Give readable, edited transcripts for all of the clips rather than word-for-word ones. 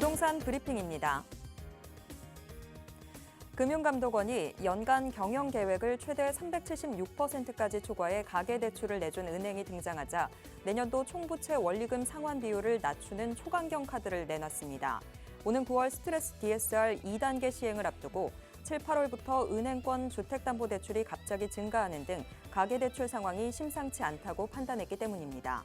부동산 브리핑입니다. 금융감독원이 연간 경영계획을 최대 376%까지 초과해 가계대출을 내준 은행이 등장하자 내년도 총부채 원리금 상환 비율을 낮추는 초강경 카드를 내놨습니다. 오는 9월 스트레스 DSR 2단계 시행을 앞두고 7, 8월부터 은행권 주택담보대출이 갑자기 증가하는 등 가계대출 상황이 심상치 않다고 판단했기 때문입니다.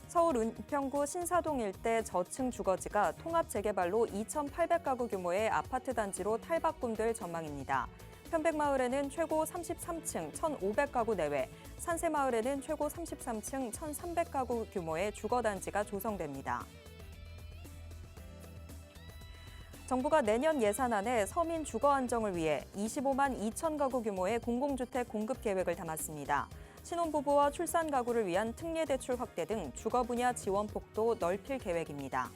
서울 은평구 신사동 일대 저층 주거지가 통합재개발로 2,800가구 규모의 아파트 단지로 탈바꿈될 전망입니다. 편백마을에는 최고 33층 1,500가구 내외, 산세마을에는 최고 33층 1,300가구 규모의 주거단지가 조성됩니다. 정부가 내년 예산안에 서민 주거 안정을 위해 25만 2천 가구 규모의 공공주택 공급 계획을 담았습니다. 신혼부부와 출산 가구를 위한 특례대출 확대 등 주거 분야 지원 폭도 넓힐 계획입니다.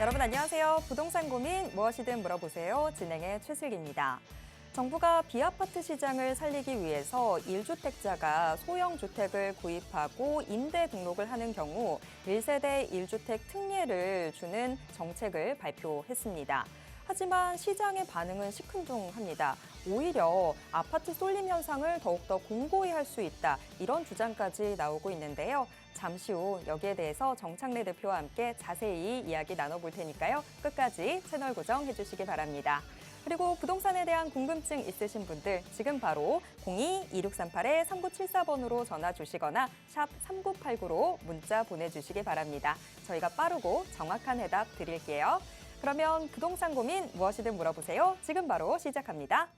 여러분 안녕하세요. 부동산 고민 무엇이든 물어보세요. 진행의 최슬기입니다. 정부가 비아파트 시장을 살리기 위해서 1주택자가 소형 주택을 구입하고 임대 등록을 하는 경우 1세대 1주택 특례를 주는 정책을 발표했습니다. 하지만 시장의 반응은 시큰둥합니다. 오히려 아파트 쏠림 현상을 더욱더 공고히 할 수 있다. 이런 주장까지 나오고 있는데요. 잠시 후 여기에 대해서 정창래 대표와 함께 자세히 이야기 나눠볼 테니까요. 끝까지 채널 고정해 주시기 바랍니다. 그리고 부동산에 대한 궁금증 있으신 분들 지금 바로 02-2638-3974번으로 전화 주시거나 샵 3989로 문자 보내주시기 바랍니다. 저희가 빠르고 정확한 해답 드릴게요. 그러면 부동산 고민 무엇이든 물어보세요. 지금 바로 시작합니다.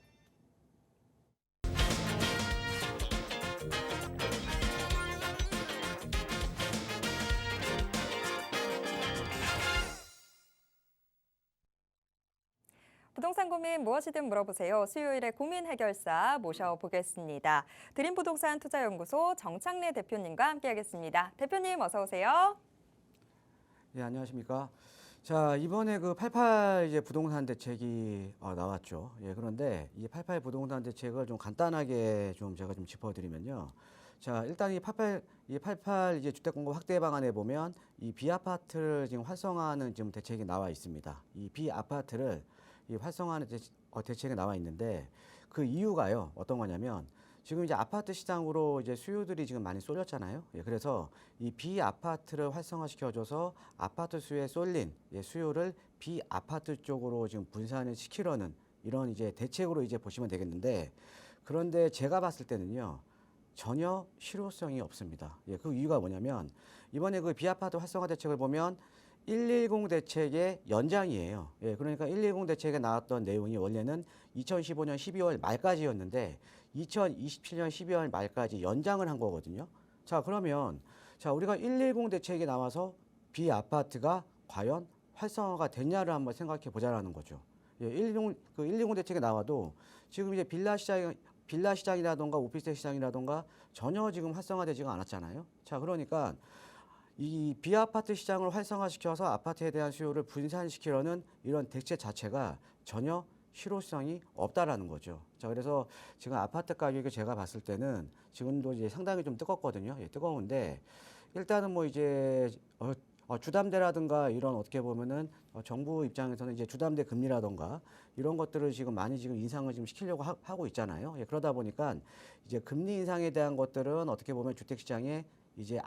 부동산 고민 무엇이든 물어보세요. 수요일에 고민 해결사 모셔보겠습니다. 드림부동산 투자연구소 정창래 대표님과 함께하겠습니다. 대표님 어서 오세요. 예, 안녕하십니까. 자, 이번에 그 88 이제 부동산 대책이 나왔죠. 예, 그런데 이 88 부동산 대책을 좀 간단하게 좀 제가 좀 짚어드리면요. 자, 일단 이 88 이제 주택 공급 확대 방안에 보면 이 비아파트를 지금 활성화하는 지금 대책이 나와 있습니다. 이 비아파트를 이 활성화하는 대책이 나와 있는데 그 이유가요. 어떤 거냐면 지금 이제 아파트 시장으로 이제 수요들이 지금 많이 쏠렸잖아요. 예, 그래서 이 비아파트를 활성화시켜줘서 아파트 수요에 쏠린 수요를 비아파트 쪽으로 지금 분산을 시키려는 이런 이제 대책으로 이제 보시면 되겠는데 그런데 제가 봤을 때는요. 전혀 실효성이 없습니다. 예, 그 이유가 뭐냐면 이번에 그 비아파트 활성화 대책을 보면 110 대책의 연장이에요. 예, 그러니까 110 대책에 나왔던 내용이 원래는 2015년 12월 말까지였는데 2027년 12월 말까지 연장을 한 거거든요. 자, 그러면 자, 우리가 110 대책이 나와서 비아파트가 과연 활성화가 됐냐를 한번 생각해 보자라는 거죠. 예, 110 대책이 나와도 지금 이제 빌라 시장이라던가 오피스텔 시장이라던가 전혀 지금 활성화되지가 않았잖아요. 자, 그러니까 이 비아파트 시장을 활성화시켜서 아파트에 대한 수요를 분산시키려는 이런 대책 자체가 전혀 실효성이 없다라는 거죠. 자, 그래서 지금 아파트 가격이 제가 봤을 때는 지금도 이제 상당히 좀 뜨겁거든요. 예, 뜨거운데 일단은 뭐 이제 주담대라든가 이런 어떻게 보면은 정부 입장에서는 이제 주담대 금리라든가 이런 것들을 지금 많이 지금 인상을 지금 시키려고 하고 있잖아요. 예, 그러다 보니까 이제 금리 인상에 대한 것들은 어떻게 보면 주택시장에 이제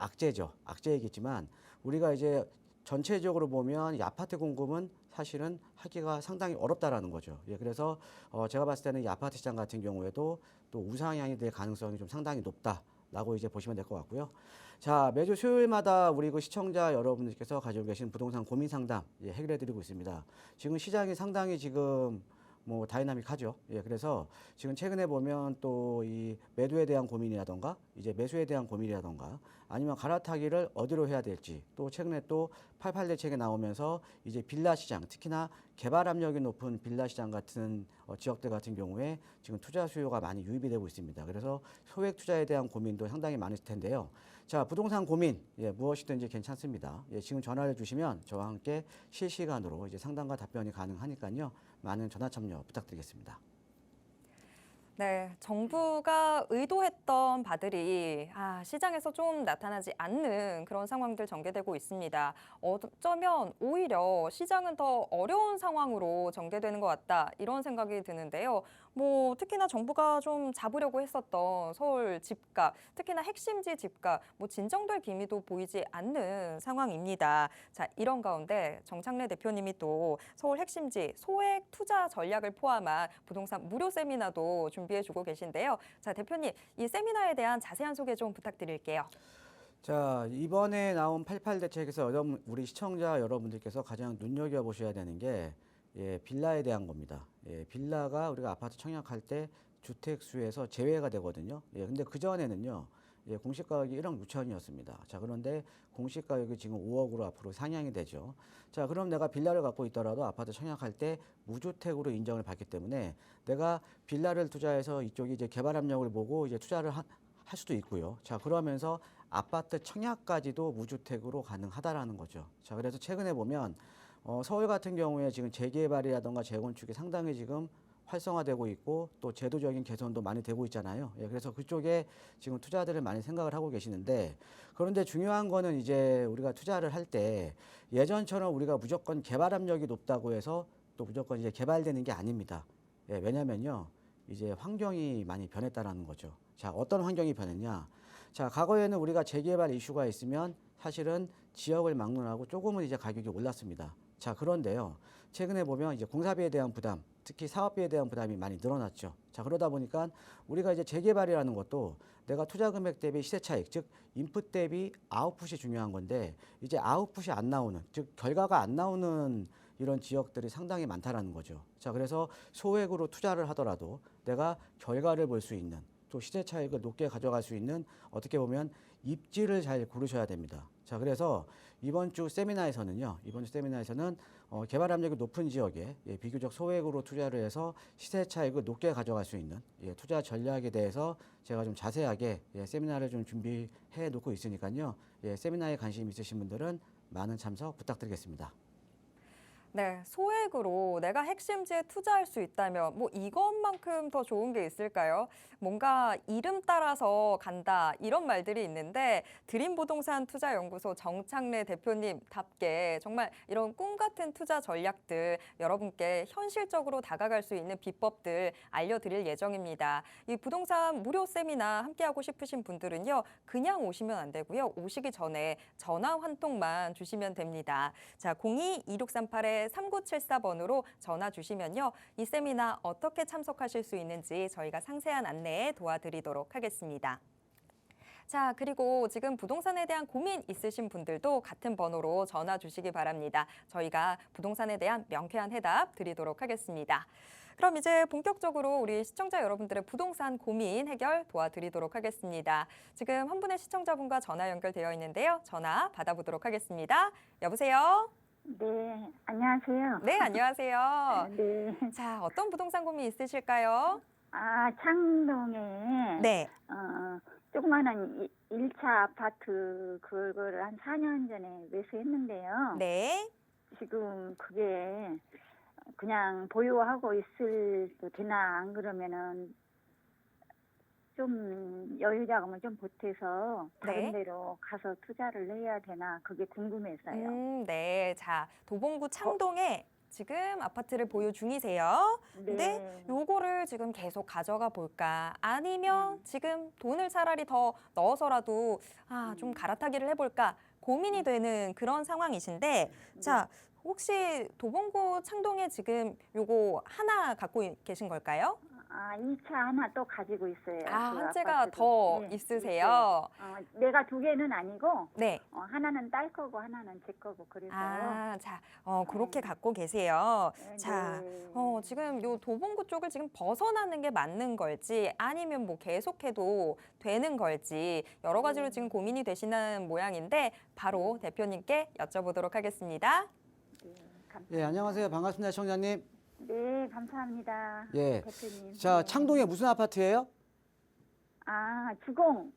악재이겠지만 우리가 이제 전체적으로 보면 이 아파트 공급은 사실은 하기가 상당히 어렵다라는 거죠. 예, 그래서 제가 봤을 때는 이 아파트 시장 같은 경우에도 또 우상향이 될 가능성이 좀 상당히 높다라고 이제 보시면 될 것 같고요. 자, 매주 수요일마다 우리 그 시청자 여러분들께서 가지고 계신 부동산 고민 상담 해결해 드리고 있습니다. 지금 시장이 상당히 지금 뭐 다이나믹하죠. 예, 그래서 지금 최근에 보면 또 이 매도에 대한 고민이라던가 이제 매수에 대한 고민이라던가 아니면 갈아타기를 어디로 해야 될지 또 최근에 또 88 대책에 나오면서 이제 빌라 시장 특히나 개발 압력이 높은 빌라 시장 같은 지역들 같은 경우에 지금 투자 수요가 많이 유입이 되고 있습니다. 그래서 소액 투자에 대한 고민도 상당히 많으실 텐데요. 자, 부동산 고민 예, 무엇이든지 괜찮습니다. 예, 지금 전화를 주시면 저와 함께 실시간으로 이제 상담과 답변이 가능하니까요. 많은 전화 참여 부탁드리겠습니다. 네, 정부가 의도했던 바들이 시장에서 좀 나타나지 않는 그런 상황들 전개되고 있습니다. 어쩌면 오히려 시장은 더 어려운 상황으로 전개되는 것 같다 이런 생각이 드는데요. 뭐 특히나 정부가 좀 잡으려고 했었던 서울 집값, 특히나 핵심지 집값, 뭐 진정될 기미도 보이지 않는 상황입니다. 자, 이런 가운데 정창래 대표님이 또 서울 핵심지 소액 투자 전략을 포함한 부동산 무료 세미나도 준비해주고 계신데요. 자, 대표님, 이 세미나에 대한 자세한 소개 좀 부탁드릴게요. 자, 이번에 나온 88 대책에서 우리 시청자 여러분들께서 가장 눈여겨보셔야 되는 게 예, 빌라에 대한 겁니다. 예, 빌라가 우리가 아파트 청약할 때 주택수에서 제외가 되거든요. 예, 근데 그전에는요, 예, 공시가격이 1억 6천이었습니다. 자, 그런데 공시가격이 지금 5억으로 앞으로 상향이 되죠. 자, 그럼 내가 빌라를 갖고 있더라도 아파트 청약할 때 무주택으로 인정을 받기 때문에 내가 빌라를 투자해서 이쪽이 이제 개발 압력을 보고 이제 투자를 할 수도 있고요. 자, 그러면서 아파트 청약까지도 무주택으로 가능하다라는 거죠. 자, 그래서 최근에 보면 서울 같은 경우에 지금 재개발이라던가 재건축이 상당히 지금 활성화되고 있고 또 제도적인 개선도 많이 되고 있잖아요. 예, 그래서 그쪽에 지금 투자들을 많이 생각을 하고 계시는데 그런데 중요한 거는 이제 우리가 투자를 할 때 예전처럼 우리가 무조건 개발 압력이 높다고 해서 또 무조건 이제 개발되는 게 아닙니다. 예, 왜냐면요. 이제 환경이 많이 변했다라는 거죠. 자, 어떤 환경이 변했냐? 자, 과거에는 우리가 재개발 이슈가 있으면 사실은 지역을 막론하고 조금은 이제 가격이 올랐습니다. 자, 그런데요. 최근에 보면 이제 공사비에 대한 부담, 특히 사업비에 대한 부담이 많이 늘어났죠. 자, 그러다 보니까 우리가 이제 재개발이라는 것도 내가 투자 금액 대비 시세 차익, 즉 인풋 대비 아웃풋이 중요한 건데 이제 아웃풋이 안 나오는, 즉 결과가 안 나오는 이런 지역들이 상당히 많다라는 거죠. 자, 그래서 소액으로 투자를 하더라도 내가 결과를 볼 수 있는 또 시세 차익을 높게 가져갈 수 있는 어떻게 보면 입지를 잘 고르셔야 됩니다. 자, 그래서 이번 주 세미나에서는 개발 압력이 높은 지역에 예, 비교적 소액으로 투자를 해서 시세 차익을 높게 가져갈 수 있는 예, 투자 전략에 대해서 제가 좀 자세하게 예, 세미나를 좀 준비해 놓고 있으니까요. 예, 세미나에 관심 있으신 분들은 많은 참석 부탁드리겠습니다. 네, 소액으로 내가 핵심지에 투자할 수 있다면 뭐 이것만큼 더 좋은 게 있을까요? 뭔가 이름 따라서 간다 이런 말들이 있는데 드림부동산 투자연구소 정창래 대표님답게 정말 이런 꿈 같은 투자 전략들 여러분께 현실적으로 다가갈 수 있는 비법들 알려드릴 예정입니다. 이 부동산 무료 세미나 함께하고 싶으신 분들은요. 그냥 오시면 안 되고요. 오시기 전에 전화 한 통만 주시면 됩니다. 자, 02-2638-3974번으로 전화 주시면요. 이 세미나 어떻게 참석하실 수 있는지 저희가 상세한 안내 도와드리도록 하겠습니다. 자, 그리고 지금 부동산에 대한 고민 있으신 분들도 같은 번호로 전화 주시기 바랍니다. 저희가 부동산에 대한 명쾌한 해답 드리도록 하겠습니다. 그럼 이제 본격적으로 우리 시청자 여러분들의 부동산 고민 해결 도와드리도록 하겠습니다. 지금 한 분의 시청자분과 전화 연결되어 있는데요. 전화 받아보도록 하겠습니다. 여보세요? 네, 안녕하세요. 네, 안녕하세요. 네. 자, 어떤 부동산 고민 있으실까요? 창동에, 네. 조그마한 1차 아파트, 그거를 한 4년 전에 매수했는데요. 네. 지금 그게 그냥 보유하고 있을도 되나, 안 그러면은 좀 여유 자금을 좀 보태서 다른 네. 데로 가서 투자를 해야 되나, 그게 궁금해서요. 네. 자, 도봉구 창동에 지금 아파트를 보유 중이세요. 근데 네. 요거를 지금 계속 가져가 볼까? 아니면 지금 돈을 차라리 더 넣어서라도 좀 갈아타기를 해볼까? 고민이 되는 그런 상황이신데, 자, 혹시 도봉구 창동에 지금 요거 하나 갖고 계신 걸까요? 아, 2차 하나 또 가지고 있어요. 아, 그 한 채가 아파트도. 더 네, 있으세요? 내가 두 개는 아니고 네. 하나는 딸 거고 하나는 제 거고 그래서요. 아, 자, 그렇게 네. 갖고 계세요. 네. 자, 지금 요 도봉구 쪽을 지금 벗어나는 게 맞는 걸지 아니면 뭐 계속해도 되는 걸지 여러 가지로 지금 고민이 되시는 모양인데 바로 대표님께 여쭤보도록 하겠습니다. 네, 감사합니다. 예, 안녕하세요. 반갑습니다, 시청자님. 네, 감사합니다. 예. 대표님. 자, 네. 창동에 무슨 아파트예요? 아, 주공.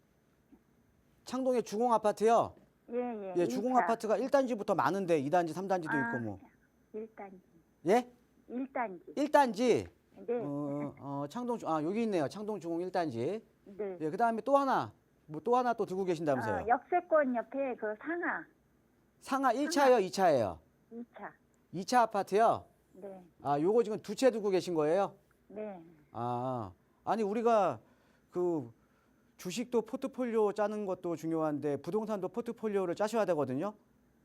창동에 주공 아파트요. 예, 예, 주공 1차. 아파트가 1단지부터 많은데 2단지, 3단지도 있고 뭐. 1단지. 예? 1단지. 1단지. 네. 창동 여기 있네요. 창동 주공 1단지. 네. 예, 그다음에 또 하나. 뭐 또 하나 또 두고 계신다면서요. 역세권 옆에 그 상하 상하 1차예요, 2차예요? 2차. 2차 아파트요. 네. 아, 요거 지금 두 채 두고 계신 거예요? 네. 아니 우리가 그 주식도 포트폴리오 짜는 것도 중요한데 부동산도 포트폴리오를 짜셔야 되거든요.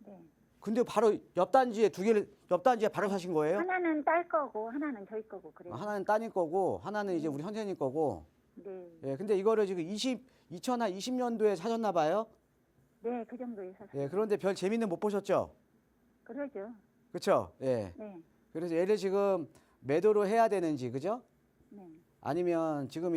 네. 근데 바로 옆 단지에 두 개를 옆 단지에 바로 사신 거예요? 하나는 딸 거고 하나는 저희 거고 그래요. 하나는 따님 거고 하나는 이제 우리 선생님 거고. 네. 예, 근데 이거를 지금 2020년도에 사셨나 봐요. 네, 그 정도에 샀어요. 예, 그런데 별 재미는 못 보셨죠? 그러죠. 그렇죠? 예. 네. 그래서 얘를 지금 매도로 해야 되는지, 그죠? 네. 아니면 지금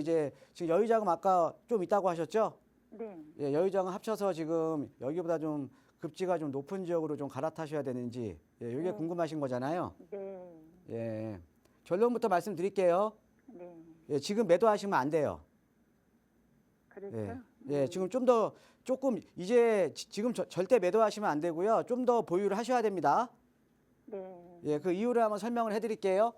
여유자금 아까 좀 있다고 하셨죠? 네. 예, 여유자금 합쳐서 지금 여기보다 좀 급지가 좀 높은 지역으로 좀 갈아타셔야 되는지, 예, 이게 네. 궁금하신 거잖아요. 네. 예, 결론부터 말씀드릴게요. 네. 예, 지금 매도하시면 안 돼요. 그렇죠. 예, 예, 지금 조금 이제 지금 절대 매도하시면 안 되고요. 좀 더 보유를 하셔야 됩니다. 네. 예, 그 이유를 한번 설명을 해드릴게요.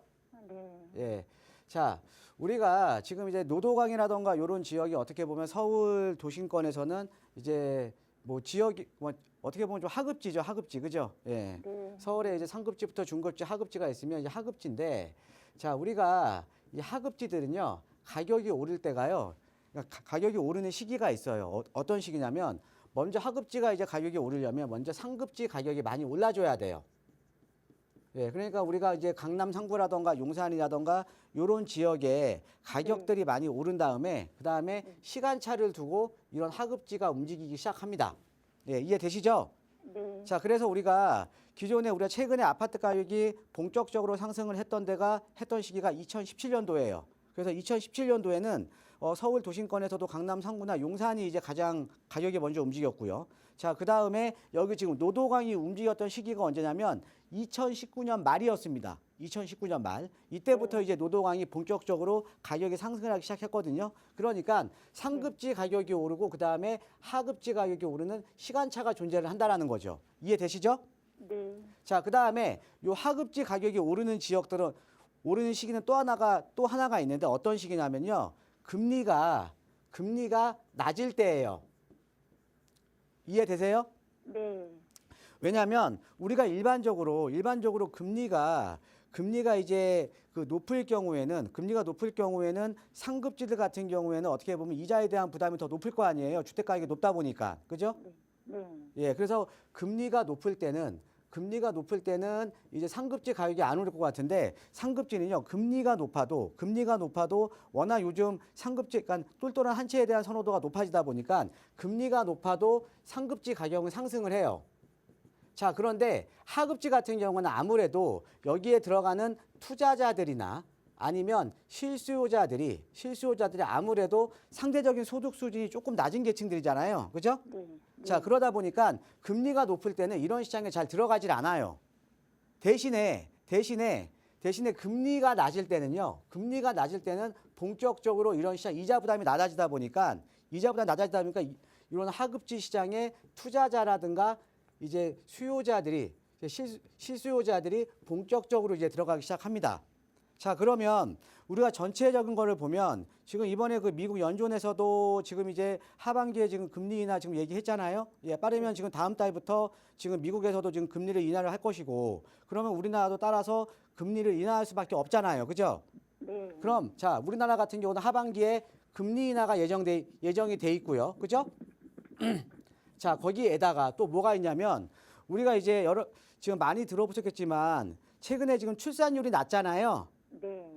네. 예, 자, 우리가 지금 이제 노도강이라던가 이런 지역이 어떻게 보면 서울 도심권에서는 이제 뭐 지역이 뭐 어떻게 보면 좀 하급지죠, 하급지, 그죠? 예, 네. 서울에 이제 상급지부터 중급지, 하급지가 있으면 이제 하급지인데, 자, 우리가 이 하급지들은요 가격이 오를 때가요. 그러니까 가격이 오르는 시기가 있어요. 어떤 시기냐면 먼저 하급지가 이제 가격이 오르려면 먼저 상급지 가격이 많이 올라줘야 돼요. 예, 그러니까 우리가 이제 강남 상부라던가 용산이라던가 이런 지역에 가격들이 많이 오른 다음에 그다음에 시간차를 두고 이런 하급지가 움직이기 시작합니다. 예, 이해되시죠? 네. 자, 그래서 우리가 우리가 최근에 아파트 가격이 본격적으로 상승을 했던 시기가 2017년도예요. 그래서 2017년도에는 서울 도심권에서도 강남 상구나 용산이 이제 가장 가격이 먼저 움직였고요. 자, 그 다음에 여기 지금 노도강이 움직였던 시기가 언제냐면 2019년 말이었습니다. 2019년 말. 이때부터 이제 노도강이 본격적으로 가격이 상승을 하기 시작했거든요. 그러니까 상급지 가격이 오르고 그 다음에 하급지 가격이 오르는 시간차가 존재를 한다라는 거죠. 이해되시죠? 네. 자, 그 다음에 요 하급지 가격이 오르는 지역들은 오르는 시기는 또 하나가 있는데 어떤 시기냐면요. 금리가 낮을 때예요. 이해되세요? 네. 왜냐하면 우리가 일반적으로 금리가 이제 금리가 높을 경우에는 상급지들 같은 경우에는 어떻게 보면 이자에 대한 부담이 더 높을 거 아니에요. 주택 가격이 높다 보니까. 그죠? 네. 예, 그래서 금리가 높을 때는 이제 상급지 가격이 안 오를 것 같은데 상급지는요 금리가 높아도 워낙 요즘 상급지 그러니까 똘똘한 한 채에 대한 선호도가 높아지다 보니까 금리가 높아도 상급지 가격은 상승을 해요. 자, 그런데 하급지 같은 경우는 아무래도 여기에 들어가는 투자자들이나 아니면 실수요자들이 아무래도 상대적인 소득 수준이 조금 낮은 계층들이잖아요. 그죠? 네. 자, 그러다 보니까 금리가 높을 때는 이런 시장에 잘 들어가질 않아요. 대신에 금리가 낮을 때는 본격적으로 이런 시장 이자 부담이 낮아지다 보니까 이런 하급지 시장에 투자자라든가 이제 실수요자들이 본격적으로 이제 들어가기 시작합니다. 자, 그러면 우리가 전체적인 거를 보면 지금 이번에 그 미국 연준에서도 지금 이제 하반기에 지금 금리 인하 지금 얘기했잖아요. 예, 빠르면 지금 다음 달부터 지금 미국에서도 지금 금리를 인하를 할 것이고 그러면 우리나라도 따라서 금리를 인하할 수밖에 없잖아요. 그죠? 네. 그럼 자, 우리나라 같은 경우는 하반기에 금리 인하가 예정이 돼 있고요. 그죠? 자, 거기에다가 또 뭐가 있냐면 우리가 이제 지금 많이 들어보셨겠지만 최근에 지금 출산율이 낮잖아요. 네.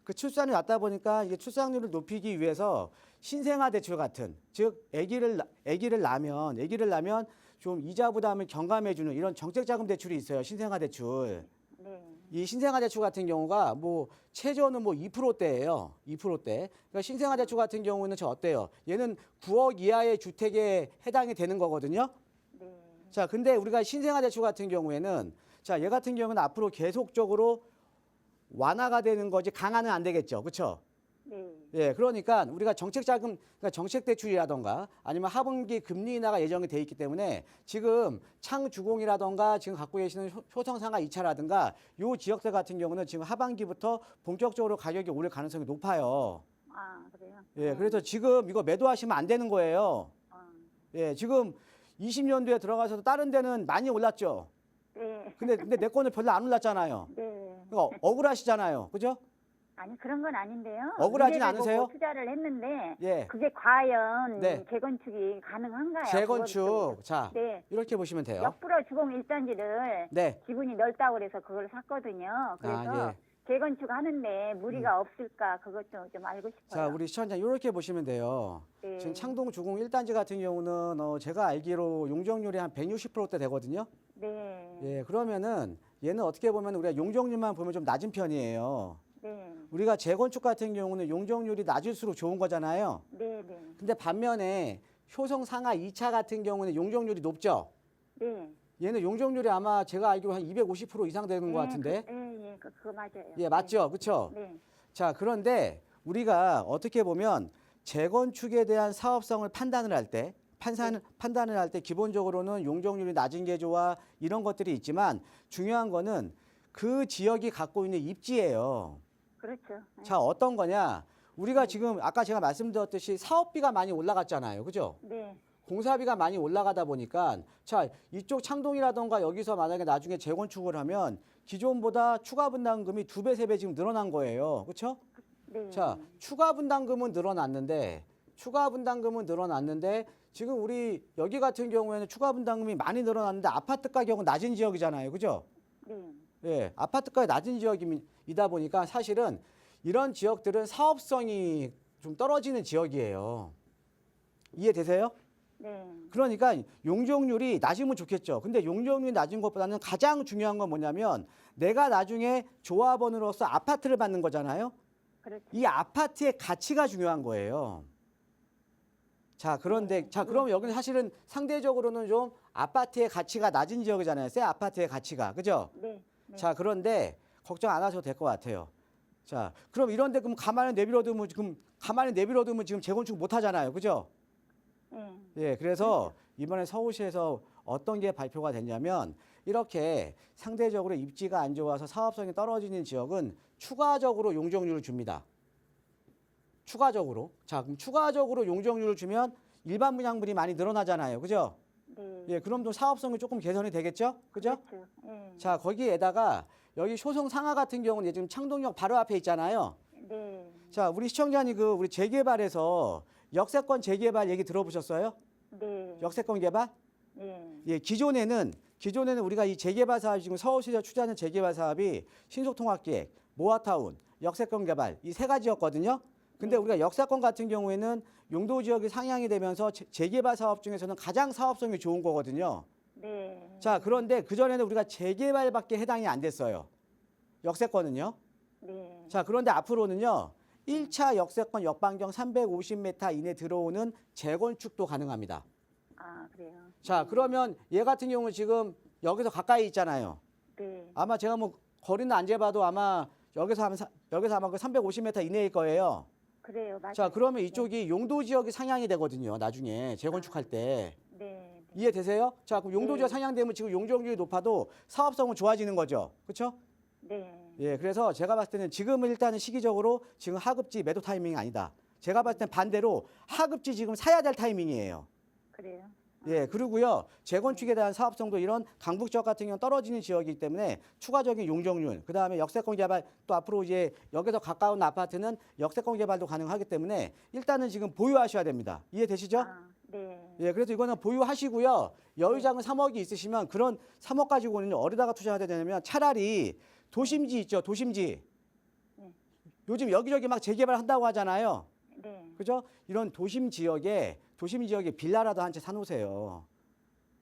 그 출산이 낮다 보니까 이게 출산율을 높이기 위해서 신생아 대출 같은, 즉 아기를 낳으면 좀 이자 부담을 경감해 주는 이런 정책 자금 대출이 있어요. 신생아 대출. 네. 이 신생아 대출 같은 경우가 뭐 최저는 뭐 2%대예요. 2%대. 그러니까 신생아 대출 같은 경우는 저 어때요? 얘는 9억 이하의 주택에 해당이 되는 거거든요. 네. 자, 근데 우리가 신생아 대출 같은 경우에는 자, 얘 같은 경우는 앞으로 계속적으로 완화가 되는 거지 강화는 안 되겠죠. 그렇죠? 네. 예, 그러니까 우리가 정책 자금, 그러니까 정책 대출이라던가 아니면 하반기 금리 인하가 예정이 돼 있기 때문에 지금 창주공이라던가 지금 갖고 계시는 효성상가 2차라든가 요 지역들 같은 경우는 지금 하반기부터 본격적으로 가격이 오를 가능성이 높아요. 아, 그래요? 예, 그래서 지금 이거 매도하시면 안 되는 거예요. 아, 예, 지금 20년도에 들어가서도 다른 데는 많이 올랐죠. 네. 근데 내 거는 별로 안 올랐잖아요. 네. 그러니까 억울하시잖아요. 그죠? 아니 그런 건 아닌데요. 억울하진 미래를 보고 않으세요? 투자를 했는데 예. 그게 과연 네. 재건축이 가능한가요? 재건축. 자, 네. 이렇게 보시면 돼요. 역부로 주공 1단지를 네. 지분이 넓다고 그래서 그걸 샀거든요. 그래서 아, 예. 재건축 하는데 무리가 없을까 그것도 좀 알고 싶어요. 자, 우리 시청자 이렇게 보시면 돼요. 네. 지금 창동 주공 1단지 같은 경우는 제가 알기로 용적률이 한 160%대 되거든요. 네. 예, 그러면은 얘는 어떻게 보면 우리가 용적률만 보면 좀 낮은 편이에요. 네. 우리가 재건축 같은 경우는 용적률이 낮을수록 좋은 거잖아요. 네. 네. 근데 반면에 효성 상하 2차 같은 경우는 용적률이 높죠. 네. 얘는 용적률이 아마 제가 알기로 한 250% 이상 되는 것 같은데. 예, 그거 맞아요. 예, 맞죠. 그렇죠? 네. 자, 그런데 우리가 어떻게 보면 재건축에 대한 사업성을 판단을 할 때 판단을 할 때 기본적으로는 용적률이 낮은 게 좋아 이런 것들이 있지만 중요한 거는 그 지역이 갖고 있는 입지예요. 그렇죠. 네. 자, 어떤 거냐? 우리가 지금 아까 제가 말씀드렸듯이 사업비가 많이 올라갔잖아요. 그죠? 네. 공사비가 많이 올라가다 보니까 자, 이쪽 창동이라던가 여기서 만약에 나중에 재건축을 하면 기존보다 추가 분담금이 2배, 3배 지금 늘어난 거예요. 그렇죠? 네. 자, 추가 분담금은 늘어났는데 지금 우리 여기 같은 경우에는 추가 분담금이 많이 늘어났는데 아파트 가격은 낮은 지역이잖아요. 그죠? 네. 예, 아파트가가 낮은 지역이다 보니까 사실은 이런 지역들은 사업성이 좀 떨어지는 지역이에요. 이해되세요? 네. 그러니까 용적률이 낮으면 좋겠죠. 근데 용적률이 낮은 것보다는 가장 중요한 건 뭐냐면 내가 나중에 조합원으로서 아파트를 받는 거잖아요. 그렇죠. 이 아파트의 가치가 중요한 거예요. 자, 그런데 그럼 여기는 사실은 상대적으로는 좀 아파트의 가치가 낮은 지역이잖아요. 새 아파트의 가치가. 그죠? 네. 네. 자, 그런데 걱정 안 하셔도 될 것 같아요. 자, 그럼 이런데 그럼 가만히 내버려두면 지금 재건축 못 하잖아요. 그죠? 네. 예, 그래서 이번에 서울시에서 어떤 게 발표가 됐냐면 이렇게 상대적으로 입지가 안 좋아서 사업성이 떨어지는 지역은 추가적으로 용적률을 줍니다. 추가적으로. 자, 그럼 추가적으로 용적률을 주면 일반 분양분이 많이 늘어나잖아요. 그죠? 네. 예, 그럼 또 사업성이 조금 개선이 되겠죠? 그죠? 그렇죠. 네. 자, 거기에다가 여기 효성 상하 같은 경우는 지금 창동역 바로 앞에 있잖아요. 네. 자, 우리 시청자님 우리 재개발에서 역세권 재개발 얘기 들어보셨어요? 네. 역세권 개발? 네. 예, 기존에는 우리가 이 재개발 사업이 지금 서울시에서 추진하는 재개발 사업이 신속통합기획, 모아타운, 역세권 개발 이 세 가지였거든요. 근데 우리가 역세권 같은 경우에는 용도 지역이 상향이 되면서 재개발 사업 중에서는 가장 사업성이 좋은 거거든요. 네. 자, 그런데 그전에는 우리가 재개발밖에 해당이 안 됐어요. 역세권은요. 네. 자, 그런데 앞으로는요. 1차 역세권 역반경 350m 이내 들어오는 재건축도 가능합니다. 아, 그래요. 자, 그러면 얘 같은 경우는 지금 여기서 가까이 있잖아요. 네. 아마 제가 뭐 거리는 안 재봐도 아마 여기서 아마 그 350m 이내일 거예요. 그래요. 맞아요. 자, 그러면 이쪽이 용도 지역이 상향이 되거든요. 나중에 재건축할 때. 네. 이해되세요? 자, 그럼 용도 지역 네. 상향되면 지금 용적률이 높아도 사업성은 좋아지는 거죠. 그렇죠? 네. 예, 그래서 제가 봤을 때는 지금은 일단은 시기적으로 지금 하급지 매도 타이밍이 아니다. 제가 봤을 땐 반대로 하급지 지금 사야 될 타이밍이에요. 그래요. 예, 그리고요, 재건축에 대한 사업성도 이런 강북 지역 같은 경우는 떨어지는 지역이기 때문에 추가적인 용적률, 그 다음에 역세권 개발, 또 앞으로 이제 여기서 가까운 아파트는 역세권 개발도 가능하기 때문에 일단은 지금 보유하셔야 됩니다. 이해되시죠? 아, 네. 예, 그래서 이거는 보유하시고요. 여유자금 3억이 있으시면 그런 3억 가지고는 어디다가 투자해야 되냐면 차라리 도심지 있죠, 도심지. 네. 요즘 여기저기 막 재개발 한다고 하잖아요. 네. 그죠? 이런 도심 지역에 빌라라도 한 채 사놓으세요.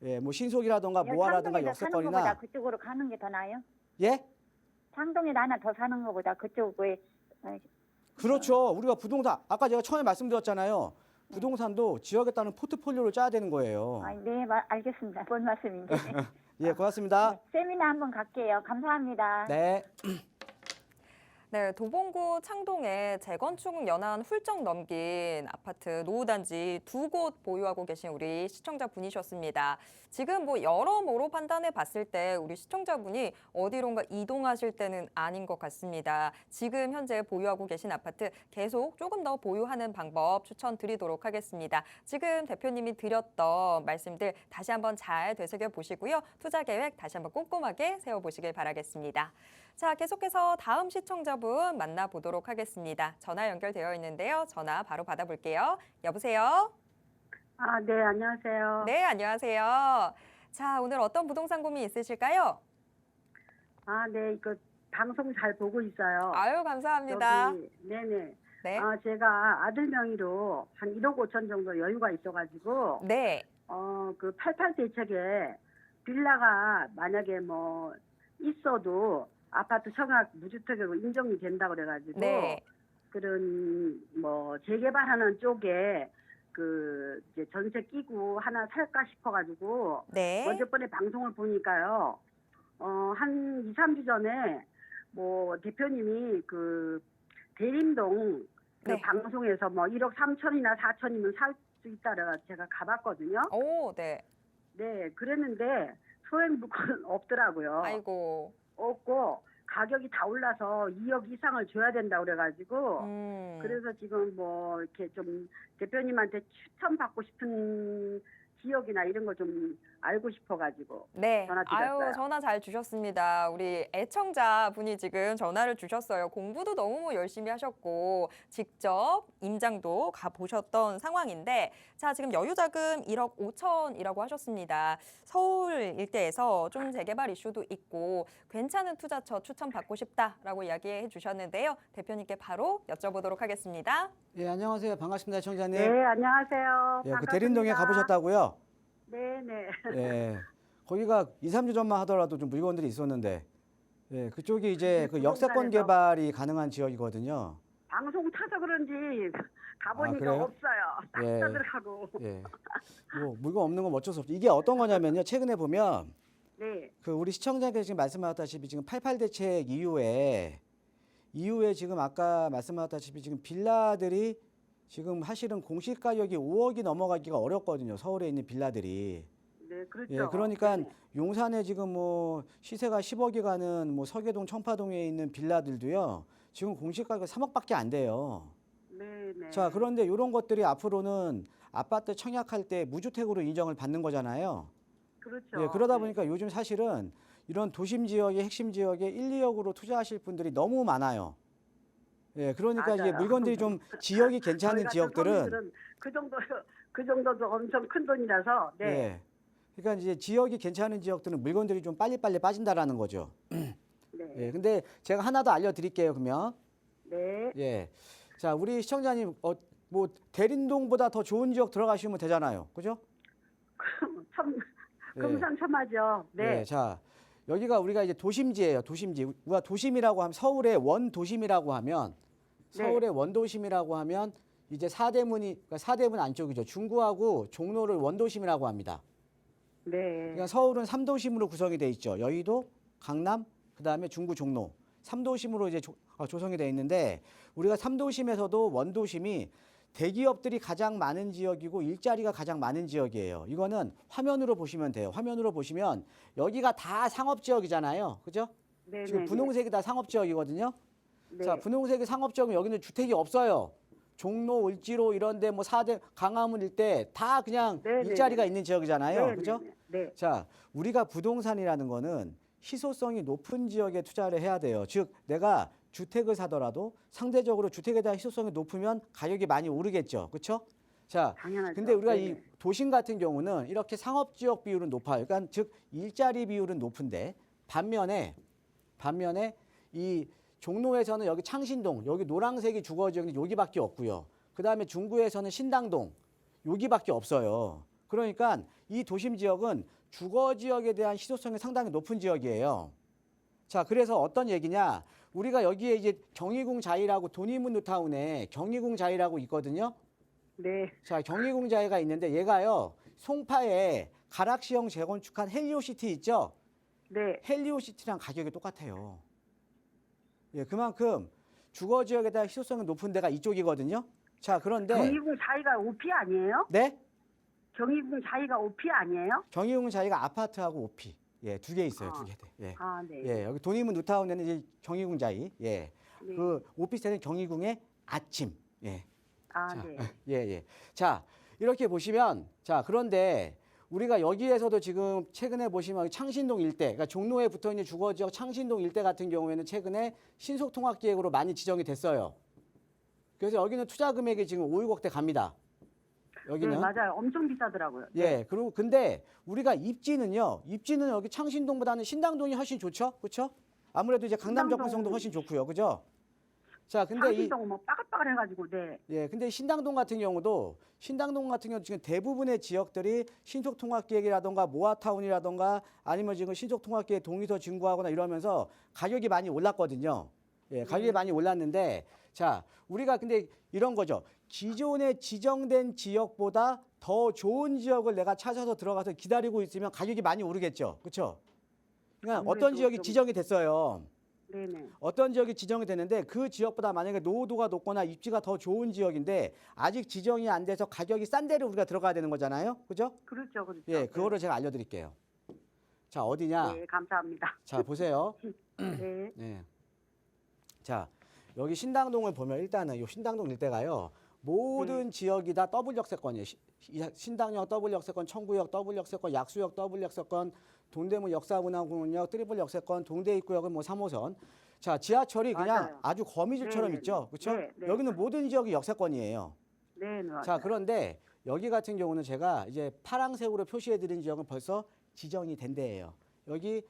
예, 뭐 신속이라든가 모아라든가 창동에서 사는 것보다 역세권이나 그쪽으로 가는 게 더 나아요? 예? 창동에 하나 더 사는 것보다 그쪽에 그렇죠. 우리가 부동산 아까 제가 처음에 말씀드렸잖아요. 부동산도 지역에 따른 포트폴리오를 짜야 되는 거예요. 네, 알겠습니다. 뭔 말씀인지. 예, 고맙습니다. 세미나 한번 갈게요. 감사합니다. 네. 네, 도봉구 창동에 재건축 연한 훌쩍 넘긴 아파트 노후단지 2곳 보유하고 계신 우리 시청자분이셨습니다. 지금 뭐 여러모로 판단해 봤을 때 우리 시청자분이 어디론가 이동하실 때는 아닌 것 같습니다. 지금 현재 보유하고 계신 아파트 계속 조금 더 보유하는 방법 추천드리도록 하겠습니다. 지금 대표님이 드렸던 말씀들 다시 한번 잘 되새겨 보시고요. 투자 계획 다시 한번 꼼꼼하게 세워보시길 바라겠습니다. 자, 계속해서 다음 시청자분 만나보도록 하겠습니다. 전화 연결되어 있는데요. 전화 바로 받아볼게요. 여보세요? 네, 안녕하세요. 네, 안녕하세요. 자, 오늘 어떤 부동산 고민 있으실까요? 네, 이거 방송 잘 보고 있어요. 아유, 감사합니다. 네네. 네. 제가 아들 명의로 한 1억 5천 정도 여유가 있어가지고, 네. 그 88 대책에 빌라가 만약에 뭐 있어도 아파트 청약 무주택으로 인정이 된다 그래가지고, 네. 그런 뭐 재개발하는 쪽에 그 이제 전세 끼고 하나 살까 싶어가지고, 네. 어젯번에 방송을 보니까요, 한 2, 3주 전에 뭐 대표님이 그 대림동 그 네. 방송에서 뭐 1억 3천이나 4천이면 살 수 있다 그래가 제가 가봤거든요. 오, 네. 네, 그랬는데 소액 물건 없더라고요. 아이고. 없고 가격이 다 올라서 2억 이상을 줘야 된다 그래가지고 그래서 지금 뭐 이렇게 좀 대표님한테 추천받고 싶은 지역이나 이런 거 좀 알고 싶어가지고 네. 전화 드렸어요. 아유, 전화 잘 주셨습니다. 우리 애청자분이 지금 전화를 주셨어요. 공부도 너무 열심히 하셨고 직접 임장도 가보셨던 상황인데 자, 지금 여유자금 1억 5천이라고 하셨습니다. 서울 일대에서 좀 재개발 이슈도 있고 괜찮은 투자처 추천받고 싶다라고 이야기해 주셨는데요. 대표님께 바로 여쭤보도록 하겠습니다. 예, 안녕하세요. 반갑습니다, 청자님. 네, 안녕하세요. 예, 그 대림동에 가보셨다고요? 네네. 예. 거기가 2, 3주 전만 하더라도 좀 물건들이 있었는데, 예, 그쪽이 이제 그 역세권 개발이 가능한 지역이거든요. 방송 타서 그런지 가보니까 그래요? 없어요. 딱 예. 떠들어가고. 예. 뭐 물건 없는 건 어쩔 수 없죠. 이게 어떤 거냐면요. 최근에 보면 네. 그 우리 시청자께서 지금 말씀하셨다시피 지금 88 대책 이후에 지금 아까 말씀하셨다시피 지금 빌라들이 지금 사실은 공시 가격이 5억이 넘어가기가 어렵거든요. 서울에 있는 빌라들이. 네, 그렇죠. 예, 그러니까 네. 용산에 지금 뭐 시세가 10억이 가는 뭐 서계동, 청파동에 있는 빌라들도요. 지금 공시 가격 3억밖에 안 돼요. 네, 네. 자, 그런데 이런 것들이 앞으로는 아파트 청약할 때 무주택으로 인정을 받는 거잖아요. 그렇죠. 예, 그러다 네. 보니까 요즘 사실은 이런 도심 지역의 핵심 지역에 1, 2억으로 투자하실 분들이 너무 많아요. 예, 그러니까 이제 맞아요. 물건들이 좀 지역이 괜찮은 저희 같은 지역들은 서민들은 그 정도도 엄청 큰 돈이라서. 네. 예. 그러니까 이제 지역이 괜찮은 지역들은 물건들이 좀 빨리빨리 빠진다라는 거죠. 네. 예. 근데 제가 하나 더 알려 드릴게요, 그러면. 네. 예. 자, 우리 시청자님 뭐 대림동보다 더 좋은 지역 들어가시면 되잖아요. 그죠? 참 예. 금상첨화죠. 네. 예, 자, 여기가 우리가 이제 도심지예요. 도심지. 우리가 도심이라고 하면 서울의 원도심이라고 하면 서울의 원도심이라고 하면 이제 그러니까 사대문 안쪽이죠. 중구하고 종로를 원도심이라고 합니다. 네. 그러니까 서울은 3도심으로 구성이 돼 있죠. 여의도, 강남, 그다음에 중구, 종로. 3도심으로 이제 조성이 돼 있는데 우리가 3도심에서도 원도심이 대기업들이 가장 많은 지역이고 일자리가 가장 많은 지역이에요. 이거는 화면으로 보시면 돼요. 화면으로 보시면 여기가 다 상업 지역이잖아요. 그죠? 네. 지금 네, 분홍색이 다 상업 지역이거든요. 네. 자, 분홍색이 상업 지역은 여기는 주택이 없어요. 종로, 을지로 이런데 뭐 사대 강화문 일대 다 그냥 네, 일자리가 네, 네. 있는 지역이잖아요. 네, 그죠? 네. 네. 자, 우리가 부동산이라는 거는 희소성이 높은 지역에 투자를 해야 돼요. 즉, 내가 주택을 사더라도 상대적으로 주택에 대한 희소성이 높으면 가격이 많이 오르겠죠. 그렇죠? 자, 당연하죠. 근데 우리가 네. 이 도심 같은 경우는 이렇게 상업 지역 비율은 높아요. 그러니까 즉 일자리 비율은 높은데 반면에 이 종로에서는 여기 창신동, 여기 노란색이 주거지역이 여기밖에 없고요. 그다음에 중구에서는 신당동, 여기밖에 없어요. 그러니까 이 도심 지역은 주거 지역에 대한 희소성이 상당히 높은 지역이에요. 자, 그래서 어떤 얘기냐? 우리가 여기에 이제 경희궁 자이라고 도니문 뉴타운에 경희궁 자이라고 있거든요. 네. 자, 경희궁 자이가 있는데 얘가요. 송파에 가락시형 재건축한 헬리오시티 있죠? 네. 헬리오시티랑 가격이 똑같아요. 예, 그만큼 주거 지역에 대한 희소성이 높은 데가 이쪽이거든요. 자, 그런데 경희궁 자이가 오피 아니에요? 네? 경희궁 자이가 오피 아니에요? 경희궁 자이가 아파트하고 오피. 예, 두 개 있어요. 아. 두 개. 예. 아, 네. 예, 여기 도니문 뉴타운에는 이제 경희궁 자이. 예. 네. 그 오피스텔은 경희궁의 아침. 예. 아, 자, 네. 예, 예. 자, 이렇게 보시면 자, 그런데 우리가 여기에서도 지금 최근에 보시면 여기 창신동 일대, 그러니까 종로에 붙어 있는 주거 지역 창신동 일대 같은 경우에는 최근에 신속 통합 기획으로 많이 지정이 됐어요. 그래서 여기는 투자 금액이 지금 5, 6억대 갑니다. 여기는. 네, 맞아요. 엄청 비싸더라고요. 예, 그리고 근데 우리가 입지는요, 입지는 여기 창신동보다는 신당동이 훨씬 좋죠, 그렇죠? 아무래도 이제 강남 신당동. 접근성도 훨씬 좋고요, 그죠? 자, 근데 창신동은 뭐 빠글빠글해가지고, 네. 예, 근데 신당동 같은 경우 지금 대부분의 지역들이 신속통합기획이라던가 모아타운이라던가 아니면 지금 신속통합기획 동의서 진구하거나 이러면서 가격이 많이 올랐거든요. 예, 가격이 많이 올랐는데 자, 우리가 근데 이런 거죠. 기존에 지정된 지역보다 더 좋은 지역을 내가 찾아서 들어가서 기다리고 있으면 가격이 많이 오르겠죠. 그렇죠? 그러니까 어떤 아무래도 지역이 좀- 지정이 됐어요. 네네. 어떤 지역이 지정이 됐는데 그 지역보다 만약에 노후도가 높거나 입지가 더 좋은 지역인데 아직 지정이 안 돼서 가격이 싼 데를 우리가 들어가야 되는 거잖아요. 그죠? 그렇죠, 그렇죠. 예, 그거를 제가 알려드릴게요. 자, 어디냐? 네, 감사합니다. 자, 보세요. 네. 네. 자, 여기 신당동을 보면 일단은 이 신당동 일대가요. 모든 지역이 다 더블 역세권이에요. 신당역 더블 역세권, 청구역 더블 역세권, 약수역 더블 역세권, 동대문 역사문화공원역 트리플 역세권, 동대 입구역은 뭐 3호선. 자, 지하철이 그냥 맞아요. 아주 거미줄처럼 네네네. 있죠. 그렇죠? 네, 네. 여기는 모든 지역이 역세권이에요. 네, 맞아요. 자, 그런데 여기 같은 경우는 제가 이제 파랑색으로 표시해 드린 지역은 벌써 지정이 된 데예요. 여기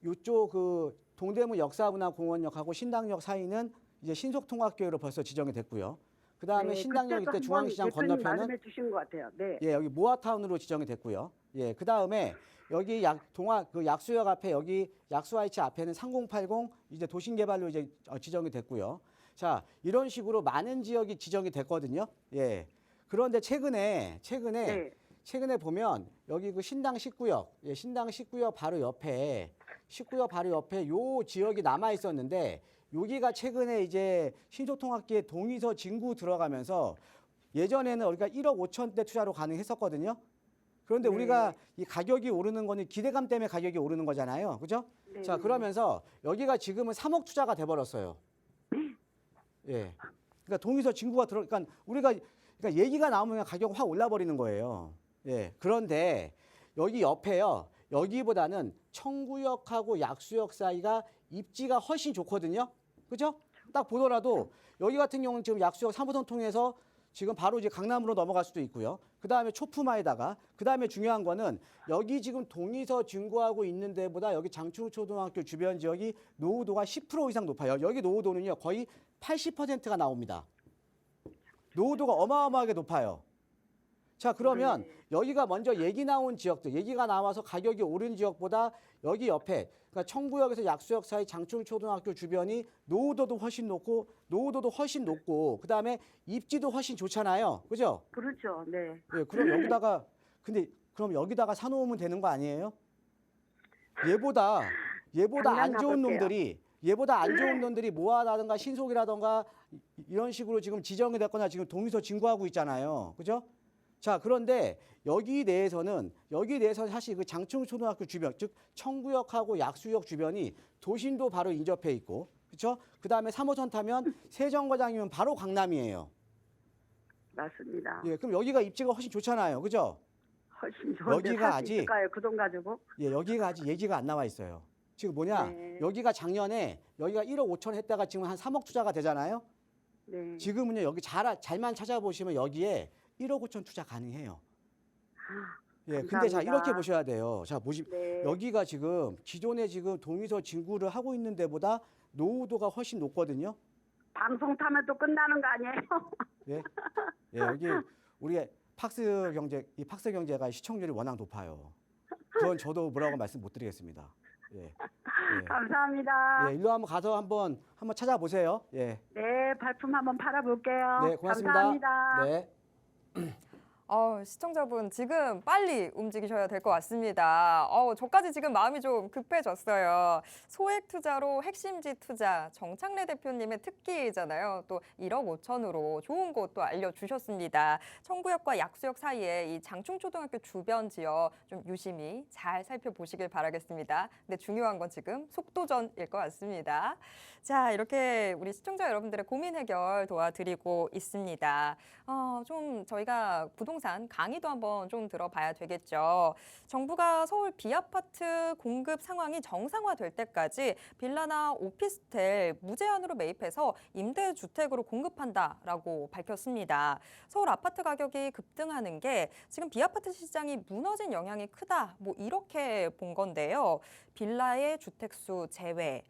요쪽 동대문 역사문화공원역하고 신당역 사이는 이제 신속통합계획으로 벌써 지정이 됐고요. 그다음에 네, 신당역 그때도 이때 한번 중앙시장 대표님 건너편은 말씀해 주신 것 같아요. 네. 예, 여기 모아타운으로 지정이 됐고요. 예, 그다음에 여기 약수역 앞에 여기 약수하이츠 앞에는 3080 이제 도심개발로 이제 지정이 됐고요. 자, 이런 식으로 많은 지역이 지정이 됐거든요. 예. 그런데 최근에 네. 보면 여기 그 신당 19역, 예, 신당 19역 바로 옆에 요 지역이 남아 있었는데 여기가 최근에 이제 신속통합기획 동의서 진구 들어가면서 예전에는 우리가 1억 5천대 투자로 가능했었거든요. 그런데 네. 우리가 이 가격이 오르는 거는 기대감 때문에 가격이 오르는 거잖아요. 그죠? 네. 자, 그러면서 여기가 지금은 3억 투자가 돼 버렸어요. 예. 그러니까 동의서 진구가 그러니까 그러니까 얘기가 나오면 가격이 확 올라 버리는 거예요. 예. 그런데 여기 옆에요. 여기보다는 청구역하고 약수역 사이가 입지가 훨씬 좋거든요. 그죠? 딱 보더라도 여기 같은 경우는 지금 약수역 3호선 통해서 지금 바로 이제 강남으로 넘어갈 수도 있고요. 그다음에 초품화에다가 그다음에 중요한 거는 여기 지금 동의서 증거하고 있는 데보다 여기 장충초등학교 주변 지역이 노후도가 10% 이상 높아요. 여기 노후도는요. 거의 80%가 나옵니다. 노후도가 어마어마하게 높아요. 자, 그러면 여기가 먼저 얘기 나온 지역들, 얘기가 나와서 가격이 오른 지역보다 여기 옆에 그러니까 청구역에서 약수역 사이 장충초등학교 주변이 노후도도 훨씬 높고 그다음에 입지도 훨씬 좋잖아요. 그죠? 그렇죠. 네. 예, 그럼 여기다가 사놓으면 되는 거 아니에요? 얘보다 안 좋은 장난해볼게요. 놈들이 모아라든가 신속이라든가 이런 식으로 지금 지정이 됐거나 지금 동의서 진구하고 있잖아요. 그죠? 자, 그런데 여기 내에서는 사실 그 장충초등학교 주변, 즉 청구역하고 약수역 주변이 도심도 바로 인접해 있고, 그렇죠? 그다음에 3호선 타면 세정거장이면 바로 강남이에요. 맞습니다. 예, 그럼 여기가 입지가 훨씬 좋잖아요, 그죠? 훨씬 좋은데 여기가 살수 있을까요? 그 돈 가지고? 예, 여기가 아직 얘기가 안 나와 있어요. 지금 뭐냐? 네. 여기가 작년에 여기가 1억 5천 했다가 지금 한 3억 투자가 되잖아요. 네. 지금은요 여기 잘만 찾아보시면 여기에 1억 5천 투자 가능해요. 예, 근데 자 감사합니다. 이렇게 보셔야 돼요. 자 네. 여기가 지금 기존에 지금 동의서 진구를 하고 있는 데보다 노후도가 훨씬 높거든요. 방송 타면 또 끝나는 거 아니에요? 예, 예, 여기 우리 이 팍스 경제가 시청률이 워낙 높아요. 그건 저도 뭐라고 말씀 못 드리겠습니다. 예, 예. 감사합니다. 예, 일로 한번 가서 한번 찾아보세요. 예, 네, 발품 한번 팔아볼게요. 네, 고맙습니다. 감사합니다. 네. 시청자분 지금 빨리 움직이셔야 될 것 같습니다. 저까지 지금 마음이 좀 급해졌어요. 소액 투자로 핵심지 투자, 정창래 대표님의 특기잖아요. 또 1억 5천으로 좋은 곳 또 알려주셨습니다. 청구역과 약수역 사이에 이 장충초등학교 주변 지역 좀 유심히 잘 살펴보시길 바라겠습니다. 근데 중요한 건 지금 속도전일 것 같습니다. 자, 이렇게 우리 시청자 여러분들의 고민 해결 도와드리고 있습니다. 좀 저희가 부동산 강의도 한번 좀 들어봐야 되겠죠. 정부가 서울 비아파트 공급 상황이 정상화될 때까지 빌라나 오피스텔 무제한으로 매입해서 임대주택으로 공급한다라고 밝혔습니다. 서울 아파트 가격이 급등하는 게 지금 비아파트 시장이 무너진 영향이 크다. 뭐 이렇게 본 건데요. 빌라의 주택수 제외.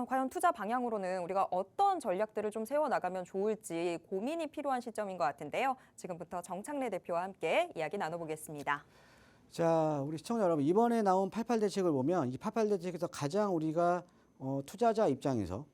과연 투자 방향으로는 우리가 어떤 전략들을 좀 세워나가면 좋을지 고민이 필요한 시점인 것 같은데요. 지금부터 정창래 대표와 함께 이야기 나눠보겠습니다. 자, 우리 시청자 여러분, 이번에 나온 88 대책을 보면 이 88 대책에서 가장 우리가 투자자 입장에서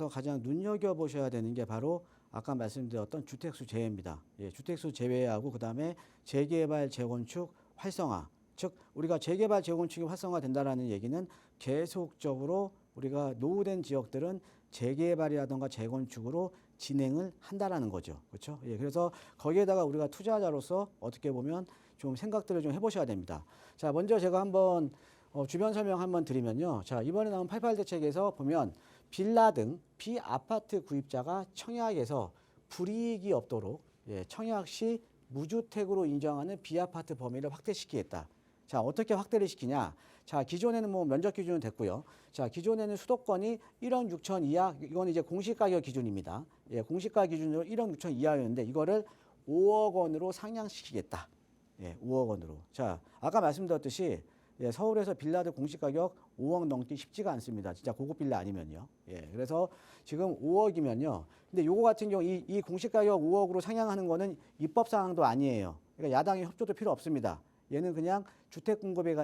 가장 눈여겨보셔야 되는 게 바로 아까 말씀드렸던 주택수 제외입니다. 예, 주택수 제외하고 그다음에 재개발, 재건축, 활성화. 즉 우리가 재개발, 재건축이 활성화된다라는 얘기는 계속적으로 우리가 노후된 지역들은 재개발이라든가 재건축으로 진행을 한다라는 거죠. 그렇죠? 예, 그래서 거기에다가 우리가 투자자로서 어떻게 보면 좀 생각들을 좀 해보셔야 됩니다. 자, 먼저 제가 한번 주변 설명 한번 드리면요. 자, 이번에 나온 88 대책에서 보면 빌라 등 비아파트 구입자가 청약에서 불이익이 없도록 청약 시 무주택으로 인정하는 비아파트 범위를 확대시키겠다. 자, 어떻게 확대를 시키냐? 자, 기존에는 뭐 면적 기준은 됐고요. 자, 기존에는 수도권이 1억 6천 이하, 이건 이제 공시가격 기준입니다. 예, 공시가 기준으로 1억 6천 이하였는데 이거를 5억 원으로 상향시키겠다. 예, 5억 원으로. 자, 아까 말씀드렸듯이 서울에서 빌라들 공시가격 5억 넘기 쉽지가 않습니다. 진짜 고급 빌라 아니면요. 예, 그래서 지금 5억이면요. 근데 요거 같은 경우 이 공시가격 5억으로 상향하는 거는 입법 사항도 아니에요. 그러니까 야당의 협조도 필요 없습니다. 얘는 그냥 주택 공급에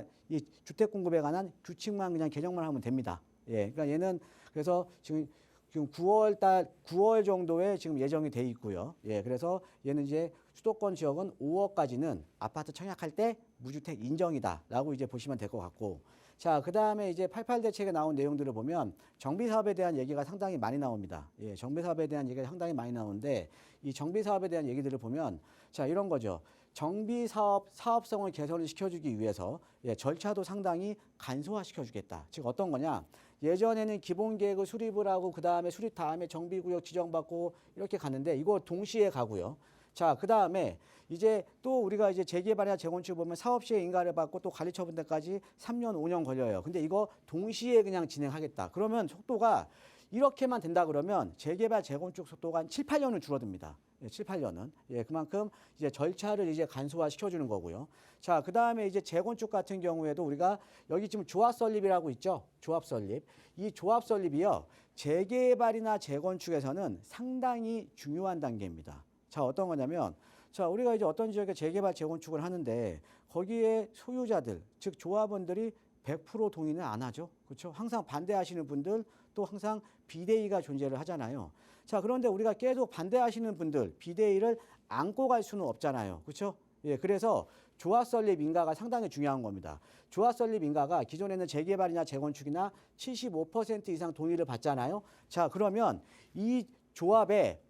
관한 규칙만 그냥 개정만 하면 됩니다. 예, 그러니까 얘는 그래서 지금 9월 정도에 지금 예정이 돼 있고요. 예, 그래서 얘는 이제 수도권 지역은 5억까지는 아파트 청약할 때 무주택 인정이다라고 이제 보시면 될 것 같고, 자, 그 다음에 이제 88 대책에 나온 내용들을 보면 정비 사업에 대한 얘기가 상당히 많이 나옵니다. 예, 정비 사업에 대한 얘기가 상당히 많이 나오는데 이 정비 사업에 대한 얘기들을 보면 자, 이런 거죠. 정비 사업성을 개선을 시켜주기 위해서 절차도 상당히 간소화시켜주겠다. 즉 어떤 거냐? 예전에는 기본 계획을 수립을 하고 그 다음에 수립 다음에 정비구역 지정받고 이렇게 갔는데 이거 동시에 가고요. 자, 그 다음에 이제 또 우리가 이제 재개발이나 재건축 보면 사업시에 인가를 받고 또 관리처분 때까지 3년, 5년 걸려요. 근데 이거 동시에 그냥 진행하겠다. 그러면 속도가 이렇게만 된다 그러면 재개발, 재건축 속도가 한 7, 8년은 줄어듭니다. 예, 7, 8년은. 예, 그만큼 이제 절차를 이제 간소화 시켜주는 거고요. 자, 그 다음에 이제 재건축 같은 경우에도 우리가 여기 지금 조합 설립이라고 있죠. 조합 설립. 이 조합 설립이요. 재개발이나 재건축에서는 상당히 중요한 단계입니다. 자, 어떤 거냐면 자, 우리가 이제 어떤 지역에 재개발, 재건축을 하는데 거기에 소유자들, 즉 조합원들이 100% 동의는 안 하죠. 그렇죠? 항상 반대하시는 분들 또 항상 비대위가 존재를 하잖아요. 자, 그런데 우리가 계속 반대하시는 분들 비대위를 안고 갈 수는 없잖아요. 그렇죠? 예, 그래서 조합 설립 인가가 상당히 중요한 겁니다. 조합 설립 인가가 기존에는 재개발이나 재건축이나 75% 이상 동의를 받잖아요. 자, 그러면 이 조합에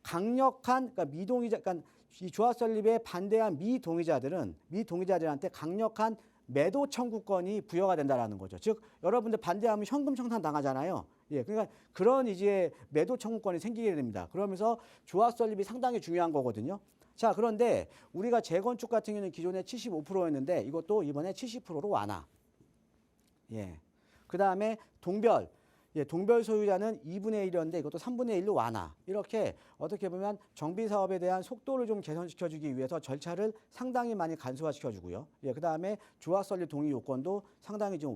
강력한 그러니까 미동의자, 그러니까 이 조합 설립에 반대한 미동의자들한테 강력한 매도 청구권이 부여가 된다라는 거죠. 즉 여러분들 반대하면 현금 청산 당하잖아요. 예, 그러니까 그런 이제 매도 청구권이 생기게 됩니다. 그러면서 조합 설립이 상당히 중요한 거거든요. 자, 그런데 우리가 재건축 같은 경우는 기존에 75%였는데 이것도 이번에 70%로 완화. 예. 그 다음에 동별. 예, 동별 소유자는 2분의 1이었는데 이것도 3분의 1로 완화. 이렇게 어떻게 보면 정비 사업에 대한 속도를 좀 개선시켜주기 위해서 절차를 상당히 많이 간소화시켜주고요. 예, 그 다음에 조합 설립 동의 요건도 상당히 좀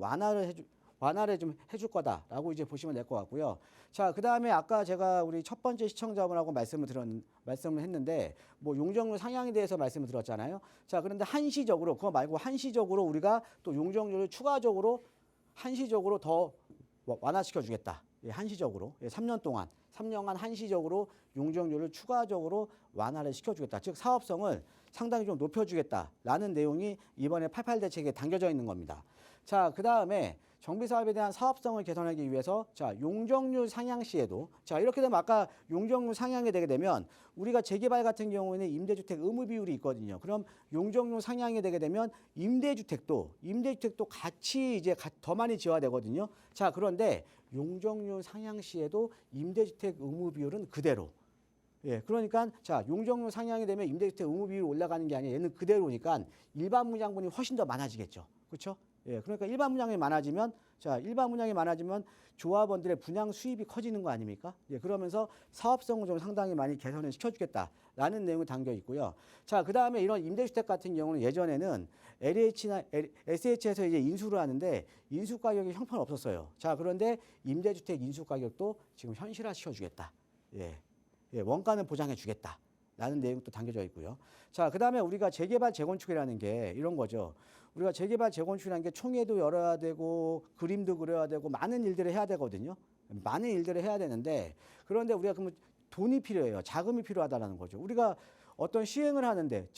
완화를 좀 해줄 거다라고 이제 보시면 될 것 같고요. 자, 그 다음에 아까 제가 우리 첫 번째 시청자분하고 말씀을 했는데 뭐 용적률 상향에 대해서 말씀을 드렸잖아요. 자, 그런데 한시적으로 그거 말고 한시적으로 우리가 또 용적률을 추가적으로 한시적으로 더 완화시켜 주겠다. 예, 한시적으로 3년 동안 3년간 한시적으로 용적률을 추가적으로 완화를 시켜주겠다. 즉 사업성을 상당히 좀 높여주겠다라는 내용이 이번에 88 대책에 담겨져 있는 겁니다. 자, 그 다음에 정비 사업에 대한 사업성을 개선하기 위해서 자 용적률 상향 시에도 자 이렇게 되면 아까 용적률 상향이 되게 되면 우리가 재개발 같은 경우에는 임대주택 의무 비율이 있거든요. 그럼 용적률 상향이 되게 되면 임대주택도 같이 이제 더 많이 지어야 되거든요. 자, 그런데 용적률 상향 시에도 임대주택 의무 비율은 그대로. 예, 그러니까 자 용적률 상향이 되면 임대주택 의무 비율이 올라가는 게 아니라 얘는 그대로니까 일반 분양분이 훨씬 더 많아지겠죠. 그렇죠? 예, 그러니까 일반 분양이 많아지면 조합원들의 분양 수입이 커지는 거 아닙니까? 예, 그러면서 사업성을 좀 상당히 많이 개선을 시켜주겠다라는 내용이 담겨 있고요. 자, 그 다음에 이런 임대주택 같은 경우는 예전에는 LH나 SH에서 이제 인수를 하는데 인수 가격이 형편없었어요. 자, 그런데 임대주택 인수 가격도 지금 현실화 시켜주겠다. 예, 원가는 보장해 주겠다. 라는 내용도 담겨져 있고요. 자, 그 다음에 우리가 재개발 재건축이라는 게 이런 거죠. 우리가 재개발 재건축이라는 게 총회도 열어야 되고 그림도 그려야 되고 많은 일들을 해야 되거든요. 많은 일들을 해야 되는데 그런데 우리가 그러면 돈이 필요해요. 자금이 필요하다는 거죠. 우리가 어떤 시행을 하는데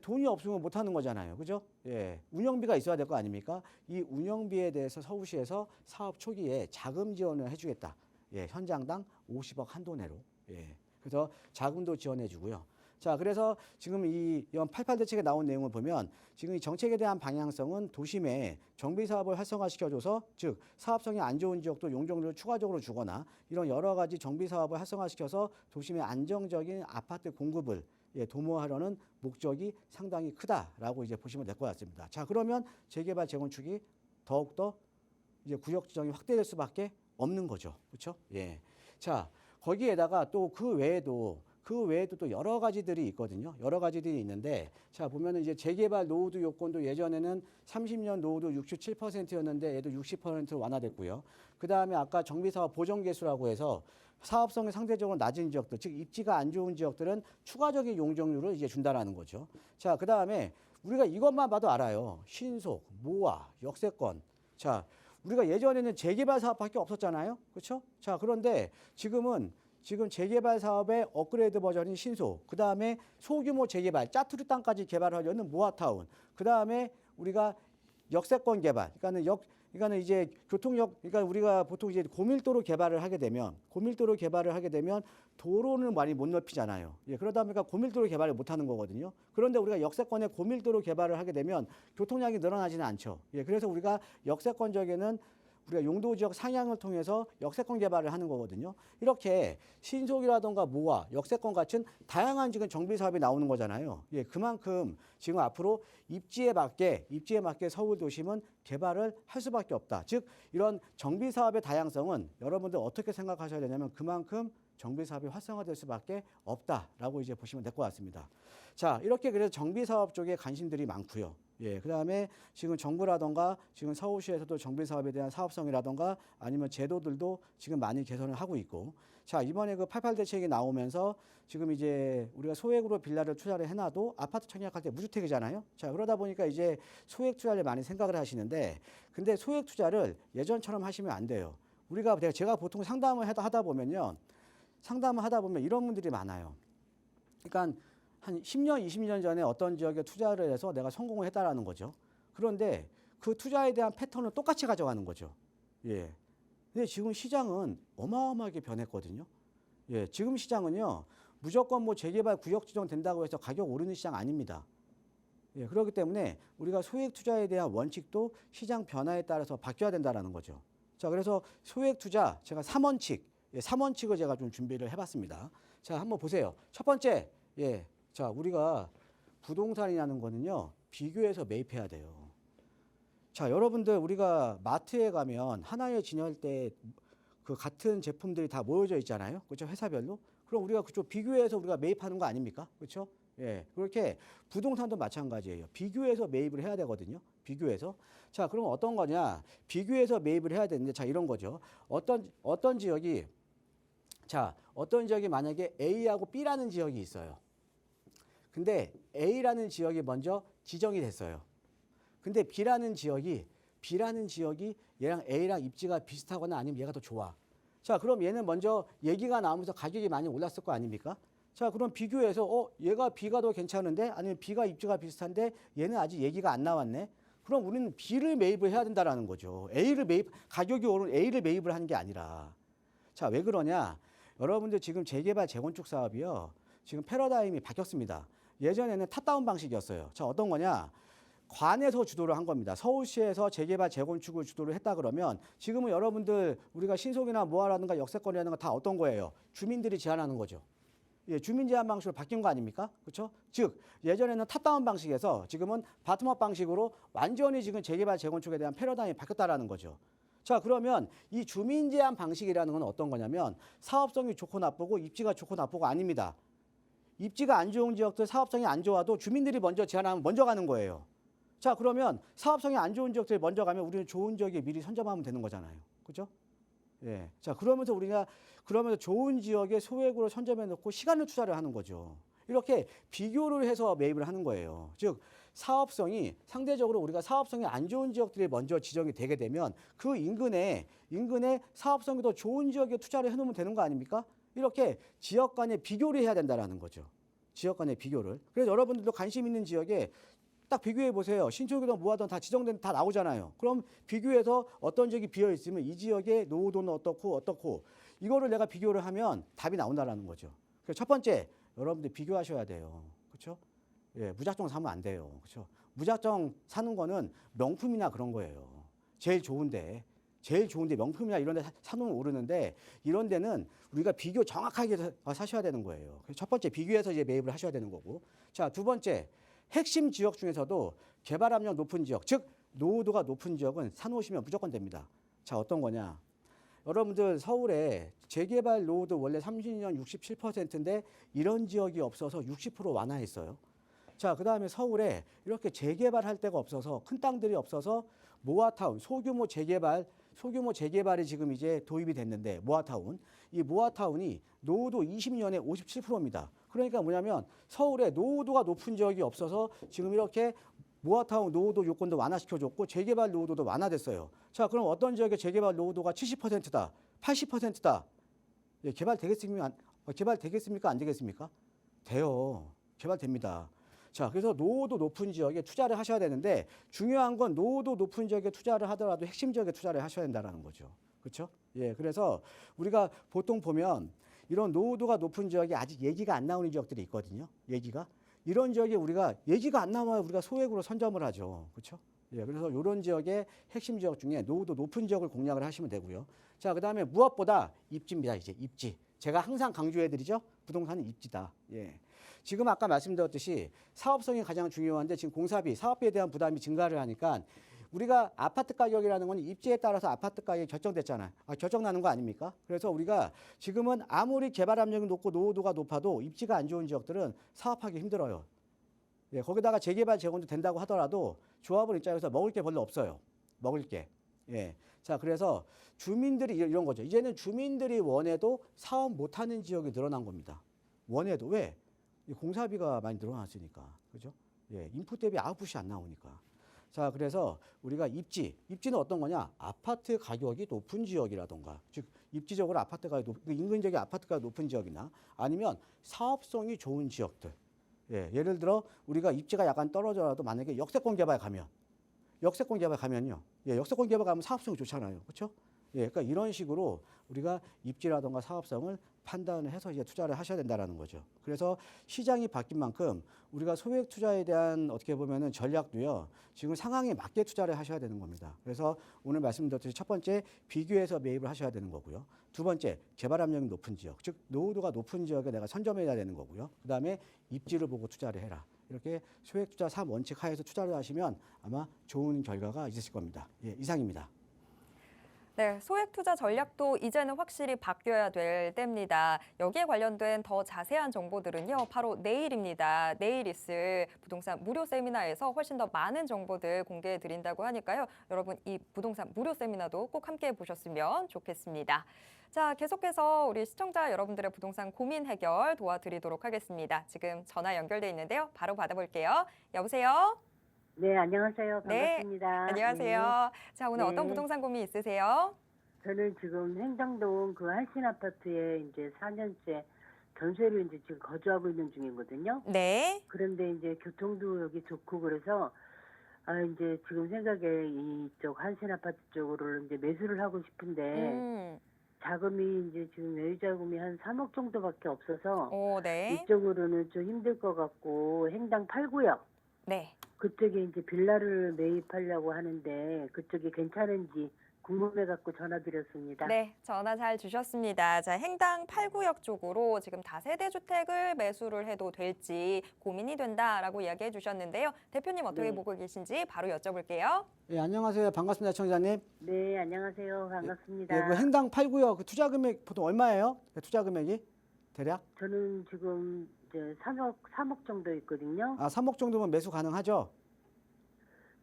돈이 없으면 못 하는 거잖아요. 그죠? 예. 운영비가 있어야 될 거 아닙니까? 이 운영비에 대해서 서울시에서 사업 초기에 자금 지원을 해주겠다. 예. 현장당 50억 한도 내로. 예. 그래서 자금도 지원해 주고요. 자, 그래서 지금 이런 88 대책에 나온 내용을 보면 지금 이 정책에 대한 방향성은 도심에 정비 사업을 활성화시켜줘서 즉 사업성이 안 좋은 지역도 용적률을 추가적으로 주거나 이런 여러 가지 정비 사업을 활성화시켜서 도심의 안정적인 아파트 공급을 도모하려는 목적이 상당히 크다라고 이제 보시면 될 것 같습니다. 자, 그러면 재개발 재건축이 더욱더 이제 구역 지정이 확대될 수밖에 없는 거죠. 그렇죠? 예. 자, 거기에다가 또 그 외에도 또 여러 가지들이 있거든요. 여러 가지들이 있는데, 자, 보면은 이제 재개발 노후도 요건도 예전에는 30년 노후도 67%였는데 얘도 60%로 완화됐고요. 그 다음에 아까 정비사업 보정개수라고 해서 사업성이 상대적으로 낮은 지역들, 즉 입지가 안 좋은 지역들은 추가적인 용적률을 이제 준다라는 거죠. 자, 그 다음에 우리가 이것만 봐도 알아요. 신속, 모아, 역세권. 자, 우리가 예전에는 재개발 사업밖에 없었잖아요. 그렇죠? 자, 그런데 지금 재개발 사업의 업그레이드 버전인 신소, 그 다음에 소규모 재개발, 짜투리 땅까지 개발하려는 모아타운, 그 다음에 우리가 역세권 개발, 그러니까는 이제 교통역, 그러니까 우리가 보통 이제 고밀도로 개발을 하게 되면 도로는 많이 못 넓히잖아요. 예, 그러다 보니까 고밀도로 개발을 못 하는 거거든요. 그런데 우리가 역세권에 고밀도로 개발을 하게 되면 교통량이 늘어나지는 않죠. 예, 그래서 우리가 역세권 지역에는 우리가 용도 지역 상향을 통해서 역세권 개발을 하는 거거든요. 이렇게 신속이라던가 모아, 역세권 같은 다양한 지금 정비 사업이 나오는 거잖아요. 예, 그만큼 지금 앞으로 입지에 맞게 서울 도심은 개발을 할 수밖에 없다. 즉 이런 정비 사업의 다양성은 여러분들 어떻게 생각하셔야 되냐면 그만큼 정비 사업이 활성화될 수밖에 없다라고 이제 보시면 될 것 같습니다. 자, 이렇게 그래서 정비 사업 쪽에 관심들이 많고요. 예, 그 다음에 지금 정부라던가 지금 서울시에서도 정비 사업에 대한 사업성이라던가 아니면 제도들도 지금 많이 개선을 하고 있고, 자, 이번에 그 88 대책이 나오면서 지금 이제 우리가 소액으로 빌라를 투자를 해놔도 아파트 청약할 때 무주택이잖아요. 자, 그러다 보니까 이제 소액 투자를 많이 생각을 하시는데, 근데 소액 투자를 예전처럼 하시면 안 돼요. 제가 보통 상담을 하다 보면 이런 분들이 많아요. 그러니까 한 10년, 20년 전에 어떤 지역에 투자를 해서 내가 성공을 했다라는 거죠. 그런데 그 투자에 대한 패턴을 똑같이 가져가는 거죠. 예. 근데 지금 시장은 어마어마하게 변했거든요. 예. 지금 시장은요, 무조건 뭐 재개발 구역 지정된다고 해서 가격 오르는 시장 아닙니다. 예. 그렇기 때문에 우리가 소액 투자에 대한 원칙도 시장 변화에 따라서 바뀌어야 된다라는 거죠. 자, 그래서 소액 투자 제가 3원칙을 제가 좀 준비를 해봤습니다. 자, 한번 보세요. 첫 번째, 예. 자, 우리가 부동산이라는 거는요, 비교해서 매입해야 돼요. 자, 여러분들 우리가 마트에 가면 하나의 진열 때 그 같은 제품들이 다 모여져 있잖아요. 그렇죠? 회사별로. 그럼 우리가 그쪽 비교해서 우리가 매입하는 거 아닙니까? 그렇죠? 예, 그렇게 부동산도 마찬가지예요. 비교해서 매입을 해야 되거든요. 비교해서. 자, 그럼 어떤 거냐? 비교해서 매입을 해야 되는데, 자, 이런 거죠. 어떤 지역이, 자, 어떤 지역이 만약에 A하고 B라는 지역이 있어요. 근데 A라는 지역이 먼저 지정이 됐어요. 근데 B라는 지역이 얘랑 A랑 입지가 비슷하거나 아니면 얘가 더 좋아. 자, 그럼 얘는 먼저 얘기가 나오면서 가격이 많이 올랐을 거 아닙니까? 자, 그럼 비교해서 얘가 B가 더 괜찮은데 아니면 B가 입지가 비슷한데 얘는 아직 얘기가 안 나왔네. 그럼 우리는 B를 매입을 해야 된다라는 거죠. 가격이 오른 A를 매입을 하는 게 아니라. 자, 왜 그러냐? 여러분들 지금 재개발 재건축 사업이요. 지금 패러다임이 바뀌었습니다. 예전에는 탑다운 방식이었어요. 자, 어떤 거냐? 관에서 주도를 한 겁니다. 서울시에서 재개발 재건축을 주도를 했다 그러면 지금은 여러분들 우리가 신속이나 뭐하라든가 역세권이라든가 다 어떤 거예요? 주민들이 제안하는 거죠. 예, 주민 제한 방식으로 바뀐 거 아닙니까? 그렇죠? 즉 예전에는 탑다운 방식에서 지금은 바텀업 방식으로 완전히 지금 재개발 재건축에 대한 패러다임이 바뀌었다라는 거죠. 자, 그러면 이 주민 제한 방식이라는 건 어떤 거냐면 사업성이 좋고 나쁘고 입지가 좋고 나쁘고 아닙니다. 입지가 안 좋은 지역들 사업성이 안 좋아도 주민들이 먼저 제안하면 먼저 가는 거예요. 자, 그러면 사업성이 안 좋은 지역들이 먼저 가면 우리는 좋은 지역에 미리 선점하면 되는 거잖아요. 그죠? 예. 자, 그러면서 좋은 지역에 소액으로 선점해 놓고 시간을 투자를 하는 거죠. 이렇게 비교를 해서 매입을 하는 거예요. 즉, 상대적으로 우리가 사업성이 안 좋은 지역들이 먼저 지정이 되게 되면 그 인근에 사업성이 더 좋은 지역에 투자를 해 놓으면 되는 거 아닙니까? 이렇게 지역 간의 비교를 해야 된다는 거죠. 지역 간의 비교를. 그래서 여러분들도 관심 있는 지역에 딱 비교해 보세요. 신축이든 뭐하든 다 지정된 다 나오잖아요. 그럼 비교해서 어떤 지역이 비어 있으면 이 지역의 노후도는 어떻고 이거를 내가 비교를 하면 답이 나온다라는 거죠. 그래서 첫 번째 여러분들 비교하셔야 돼요. 그렇죠? 예, 무작정 사면 안 돼요. 그렇죠? 무작정 사는 거는 명품이나 그런 거예요. 제일 좋은데 명품이나 이런 데 사놓으면 오르는데 이런 데는 우리가 비교 정확하게 사셔야 되는 거예요. 그래서 첫 번째 비교해서 이제 매입을 하셔야 되는 거고. 자, 두 번째 핵심 지역 중에서도 개발 압력 높은 지역, 즉 노후도가 높은 지역은 사놓으시면 무조건 됩니다. 자, 어떤 거냐? 여러분들 서울에 재개발 노후도 원래 30년 67%인데 이런 지역이 없어서 60% 완화했어요. 자, 그다음에 서울에 이렇게 재개발할 데가 없어서 큰 땅들이 없어서 모아타운 소규모 재개발이 지금 이제 도입이 됐는데 이 모아타운이 노후도 20년에 57%입니다. 그러니까 뭐냐면 서울에 노후도가 높은 지역이 없어서 지금 이렇게 모아타운 노후도 요건도 완화시켜줬고 재개발 노후도도 완화됐어요. 자, 그럼 어떤 지역의 재개발 노후도가 70%다, 80%다. 예, 개발되겠습니까? 안 되겠습니까? 돼요. 개발됩니다. 자, 그래서 노후도 높은 지역에 투자를 하셔야 되는데 중요한 건 노후도 높은 지역에 투자를 하더라도 핵심 지역에 투자를 하셔야 된다는 거죠. 그렇죠? 예, 그래서 우리가 보통 보면 이런 노후도가 높은 지역에 아직 얘기가 안 나오는 지역들이 있거든요. 이런 지역에 우리가 얘기가 안 나와야 우리가 소액으로 선점을 하죠. 그렇죠? 예, 그래서 이런 지역의 핵심 지역 중에 노후도 높은 지역을 공략을 하시면 되고요. 자, 그다음에 무엇보다 입지입니다. 이제 입지. 제가 항상 강조해드리죠. 부동산은 입지다. 예. 지금 아까 말씀드렸듯이 사업성이 가장 중요한데 지금 사업비에 대한 부담이 증가를 하니까 우리가 아파트 가격이라는 건 입지에 따라서 아파트 가격이 결정됐잖아요. 결정나는 거 아닙니까? 그래서 우리가 지금은 아무리 개발 압력이 높고 노후도가 높아도 입지가 안 좋은 지역들은 사업하기 힘들어요. 예, 거기다가 재개발 재건도 된다고 하더라도 조합원 입장에서 먹을 게 별로 없어요. 먹을 게. 예. 자, 그래서 주민들이 이런 거죠. 이제는 주민들이 원해도 사업 못하는 지역이 늘어난 겁니다. 원해도 왜? 공사비가 많이 늘어났으니까. 그죠? 예, 인풋 대비 아웃풋이 안 나오니까. 자, 그래서 우리가 입지는 어떤 거냐? 아파트 가격이 높은 지역이라던가, 즉 입지적으로 인근 지역의 아파트가 높은 지역이나 아니면 사업성이 좋은 지역들. 예, 예를 들어 우리가 입지가 약간 떨어져라도 만약에 역세권 개발 가면요. 예, 역세권 개발 가면 사업성이 좋잖아요. 그렇죠? 예, 그러니까 이런 식으로 우리가 입지라던가 사업성을 판단을 해서 이제 투자를 하셔야 된다라는 거죠. 그래서 시장이 바뀐 만큼 우리가 소액 투자에 대한 어떻게 보면은 전략도요. 지금 상황에 맞게 투자를 하셔야 되는 겁니다. 그래서 오늘 말씀드렸듯이 첫 번째 비교해서 매입을 하셔야 되는 거고요. 두 번째 개발 압력이 높은 지역, 즉 노후도가 높은 지역에 내가 선점해야 되는 거고요. 그다음에 입지를 보고 투자를 해라. 이렇게 소액 투자 3원칙 하에서 투자를 하시면 아마 좋은 결과가 있으실 겁니다. 예, 이상입니다. 네, 소액 투자 전략도 이제는 확실히 바뀌어야 될 때입니다. 여기에 관련된 더 자세한 정보들은요, 바로 내일입니다. 내일 있을 부동산 무료 세미나에서 훨씬 더 많은 정보들 공개해 드린다고 하니까요. 여러분 이 부동산 무료 세미나도 꼭 함께 보셨으면 좋겠습니다. 자, 계속해서 우리 시청자 여러분들의 부동산 고민 해결 도와드리도록 하겠습니다. 지금 전화 연결돼 있는데요. 바로 받아볼게요. 여보세요? 네, 안녕하세요. 네, 반갑습니다. 안녕하세요. 자, 오늘 어떤 네. 부동산 고민 있으세요? 저는 지금 행정동 그 한신 아파트에 이제 4년째 전세로 이제 지금 거주하고 있는 중이거든요. 네. 그런데 이제 교통도 여기 좋고 그래서 이제 지금 생각에 이쪽 한신 아파트 쪽으로 이제 매수를 하고 싶은데 자금이 이제 지금 여유 자금이 한 3억 정도밖에 없어서 오, 네. 이쪽으로는 좀 힘들 것 같고 행당 8구역 네. 그쪽에 이제 빌라를 매입하려고 하는데 그쪽이 괜찮은지 궁금해갖고 전화드렸습니다. 네, 전화 잘 주셨습니다. 자, 행당 8구역 쪽으로 지금 다세대 주택을 매수를 해도 될지 고민이 된다라고 이야기해 주셨는데요. 대표님 어떻게 네. 보고 계신지 바로 여쭤볼게요. 예, 안녕하세요. 반갑습니다, 청자님. 네, 안녕하세요. 반갑습니다. 예, 그 행당 8구역 그 투자 금액 보통 얼마예요? 투자 금액이 대략? 저는 지금 이제 3억 정도 있거든요. 3억 정도면 매수 가능하죠?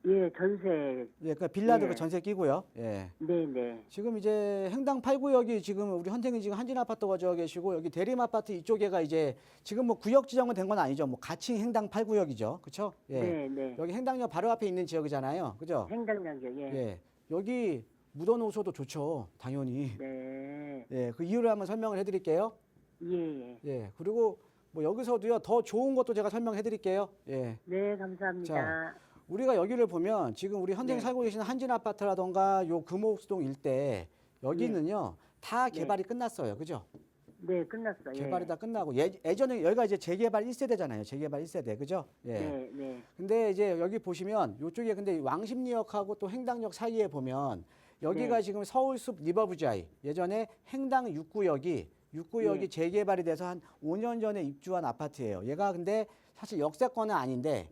예, 전세. 예, 그러니까 빌라도 예. 그 전세 끼고요. 예. 네네. 지금 이제 행당 8구역이 지금 우리 현택은 지금 한진 아파트 거주하고 계시고 여기 대림 아파트 이쪽에가 이제 지금 뭐 구역 지정은 된 건 아니죠. 뭐 가칭 행당 8구역이죠. 그렇죠? 예. 네네. 여기 행당역 바로 앞에 있는 지역이잖아요. 그죠? 행당역이요. 예. 예. 여기 묻어놓으셔도 좋죠. 당연히. 네. 예. 그 이유를 한번 설명을 해 드릴게요. 예. 예. 그리고 뭐 여기서도요. 더 좋은 것도 제가 설명해 드릴게요. 예. 네, 감사합니다. 우리가 여기를 보면 지금 우리 현장에 네. 살고 계시는 한진 아파트라던가 요 금호수동 일대 여기는요. 다 네. 개발이 끝났어요. 그죠? 네, 끝났어요. 개발이 예. 다 끝나고 예전에 여기가 이제 재개발 1세대잖아요. 재개발 1세대. 그죠? 예. 네, 네. 근데 이제 여기 보시면 요쪽에 근데 왕십리역하고 또 행당역 사이에 보면 여기가 네. 지금 서울숲 리버브지아이 예전에 행당 6구역이 네. 재개발이 돼서 한 5년 전에 입주한 아파트예요. 얘가 근데 사실 역세권은 아닌데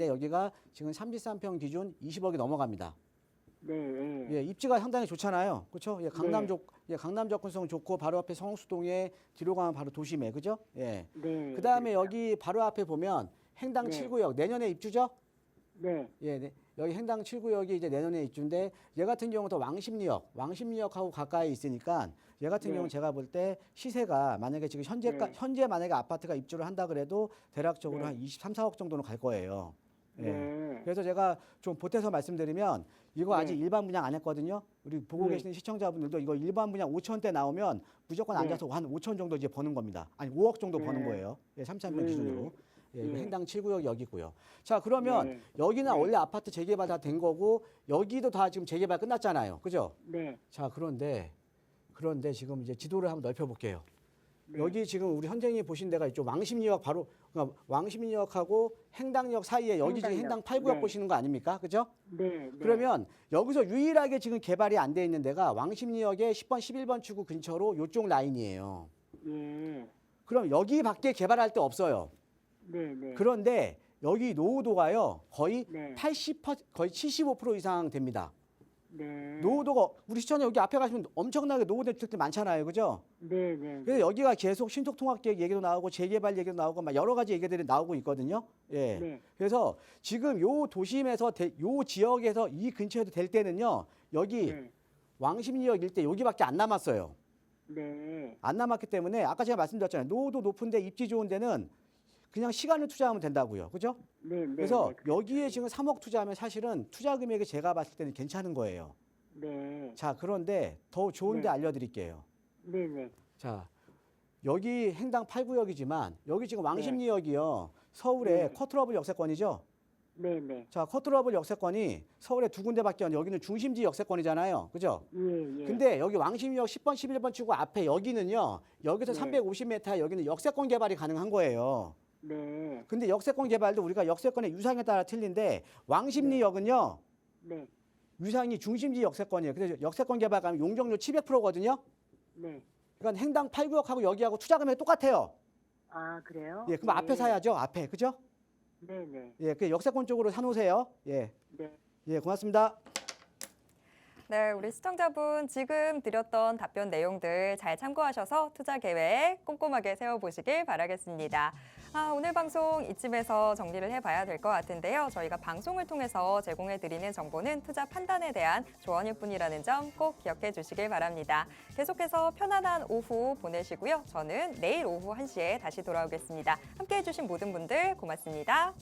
여기가 지금 33평 기준 20억이 넘어갑니다. 네, 네. 예, 입지가 상당히 좋잖아요. 그렇죠? 예, 강남 네. 강남 접근성 좋고 바로 앞에 성수동에 뒤로 가면 바로 도심에. 그죠? 예. 네. 그다음에 여기 바로 앞에 보면 행당 네. 7구역 내년에 입주죠? 네. 예, 네. 여기 행당 7구역이 이제 내년에 입주인데 얘 같은 경우는 더 왕십리역하고 가까이 있으니까 얘 같은 네. 경우는 제가 볼 때 시세가 만약에 지금 네. 현재 만약에 아파트가 입주를 한다 그래도 대략적으로 네. 한 23, 4억 정도는 갈 거예요. 예. 네. 그래서 제가 좀 보태서 말씀드리면 이거 네. 아직 일반 분양 안 했거든요. 우리 보고 네. 계시는 시청자분들도 이거 일반 분양 5천대 나오면 무조건 네. 앉아서 한 5천 정도 이제 버는 겁니다. 아니 5억 정도 네. 버는 거예요. 예, 3,000평 기준으로. 예, 이거 네. 행당 7구역 여기고요. 자, 그러면 네. 여기는 네. 원래 아파트 재개발 다 된 거고 여기도 다 지금 재개발 끝났잖아요. 그죠? 네. 자, 그런데 지금 이제 지도를 한번 넓혀 볼게요. 네. 여기 지금 우리 현장이 보신 데가 있죠. 왕십리역 바로 그러니까 왕십리역하고 행당역 사이에 여기 지금 행당 행당역. 8구역 네. 보시는 거 아닙니까? 그죠? 네. 네. 그러면 여기서 유일하게 지금 개발이 안 돼 있는 데가 왕십리역의 10번, 11번 출구 근처로 요쪽 라인이에요. 예. 그럼 여기밖에 개발할 데 없어요. 네, 네. 그런데 여기 노후도가요 거의 네. 80% 거의 75% 이상 됩니다. 네. 노후도가 우리 시청자 여기 앞에 가시면 엄청나게 노후된 주택들 많잖아요, 그죠? 네, 네. 그래서 여기가 계속 신속통합계획 얘기도 나오고 재개발 얘기도 나오고 막 여러 가지 얘기들이 나오고 있거든요. 예. 네. 그래서 지금 요 도심에서 요 지역에서 이 근처에도 될 때는요 여기 네. 왕십리역 일대 여기밖에 안 남았어요. 네. 안 남았기 때문에 아까 제가 말씀드렸잖아요. 노후도 높은데 입지 좋은 데는 그냥 시간을 투자하면 된다고요. 그죠? 네, 네. 그래서 네. 여기에 지금 3억 투자하면 사실은 투자 금액이 제가 봤을 때는 괜찮은 거예요. 네. 자, 그런데 더 좋은데 네. 알려드릴게요. 네, 네. 자, 여기 행당 8구역이지만 여기 지금 왕십리역이요. 서울의 네. 커트러블 역세권이죠. 네, 네. 자, 커트러블 역세권이 서울에 두 군데밖에 없는데 여기는 중심지 역세권이잖아요. 그죠? 예, 예. 근데 여기 왕십리역 10번, 11번 치고 앞에 여기는요. 여기서 네. 350m 여기는 역세권 개발이 가능한 거예요. 네. 근데 역세권 개발도 우리가 역세권의 유상에 따라 틀린데 왕십리역은요. 네. 유상이 중심지 역세권이에요. 그래서 역세권 개발 가면 용적률 700%거든요. 네. 그러니까 행당 8구역하고 여기하고 투자 금액이 똑같아요. 아, 그래요? 예, 그럼 앞에 사야죠. 앞에. 그죠? 네, 네. 예, 그 역세권 쪽으로 사놓으세요. 예. 네. 예, 고맙습니다. 네, 우리 시청자분 지금 드렸던 답변 내용들 잘 참고하셔서 투자 계획 꼼꼼하게 세워보시길 바라겠습니다. 오늘 방송 이쯤에서 정리를 해봐야 될 것 같은데요. 저희가 방송을 통해서 제공해드리는 정보는 투자 판단에 대한 조언일 뿐이라는 점 꼭 기억해 주시길 바랍니다. 계속해서 편안한 오후 보내시고요. 저는 내일 오후 1시에 다시 돌아오겠습니다. 함께해 주신 모든 분들 고맙습니다.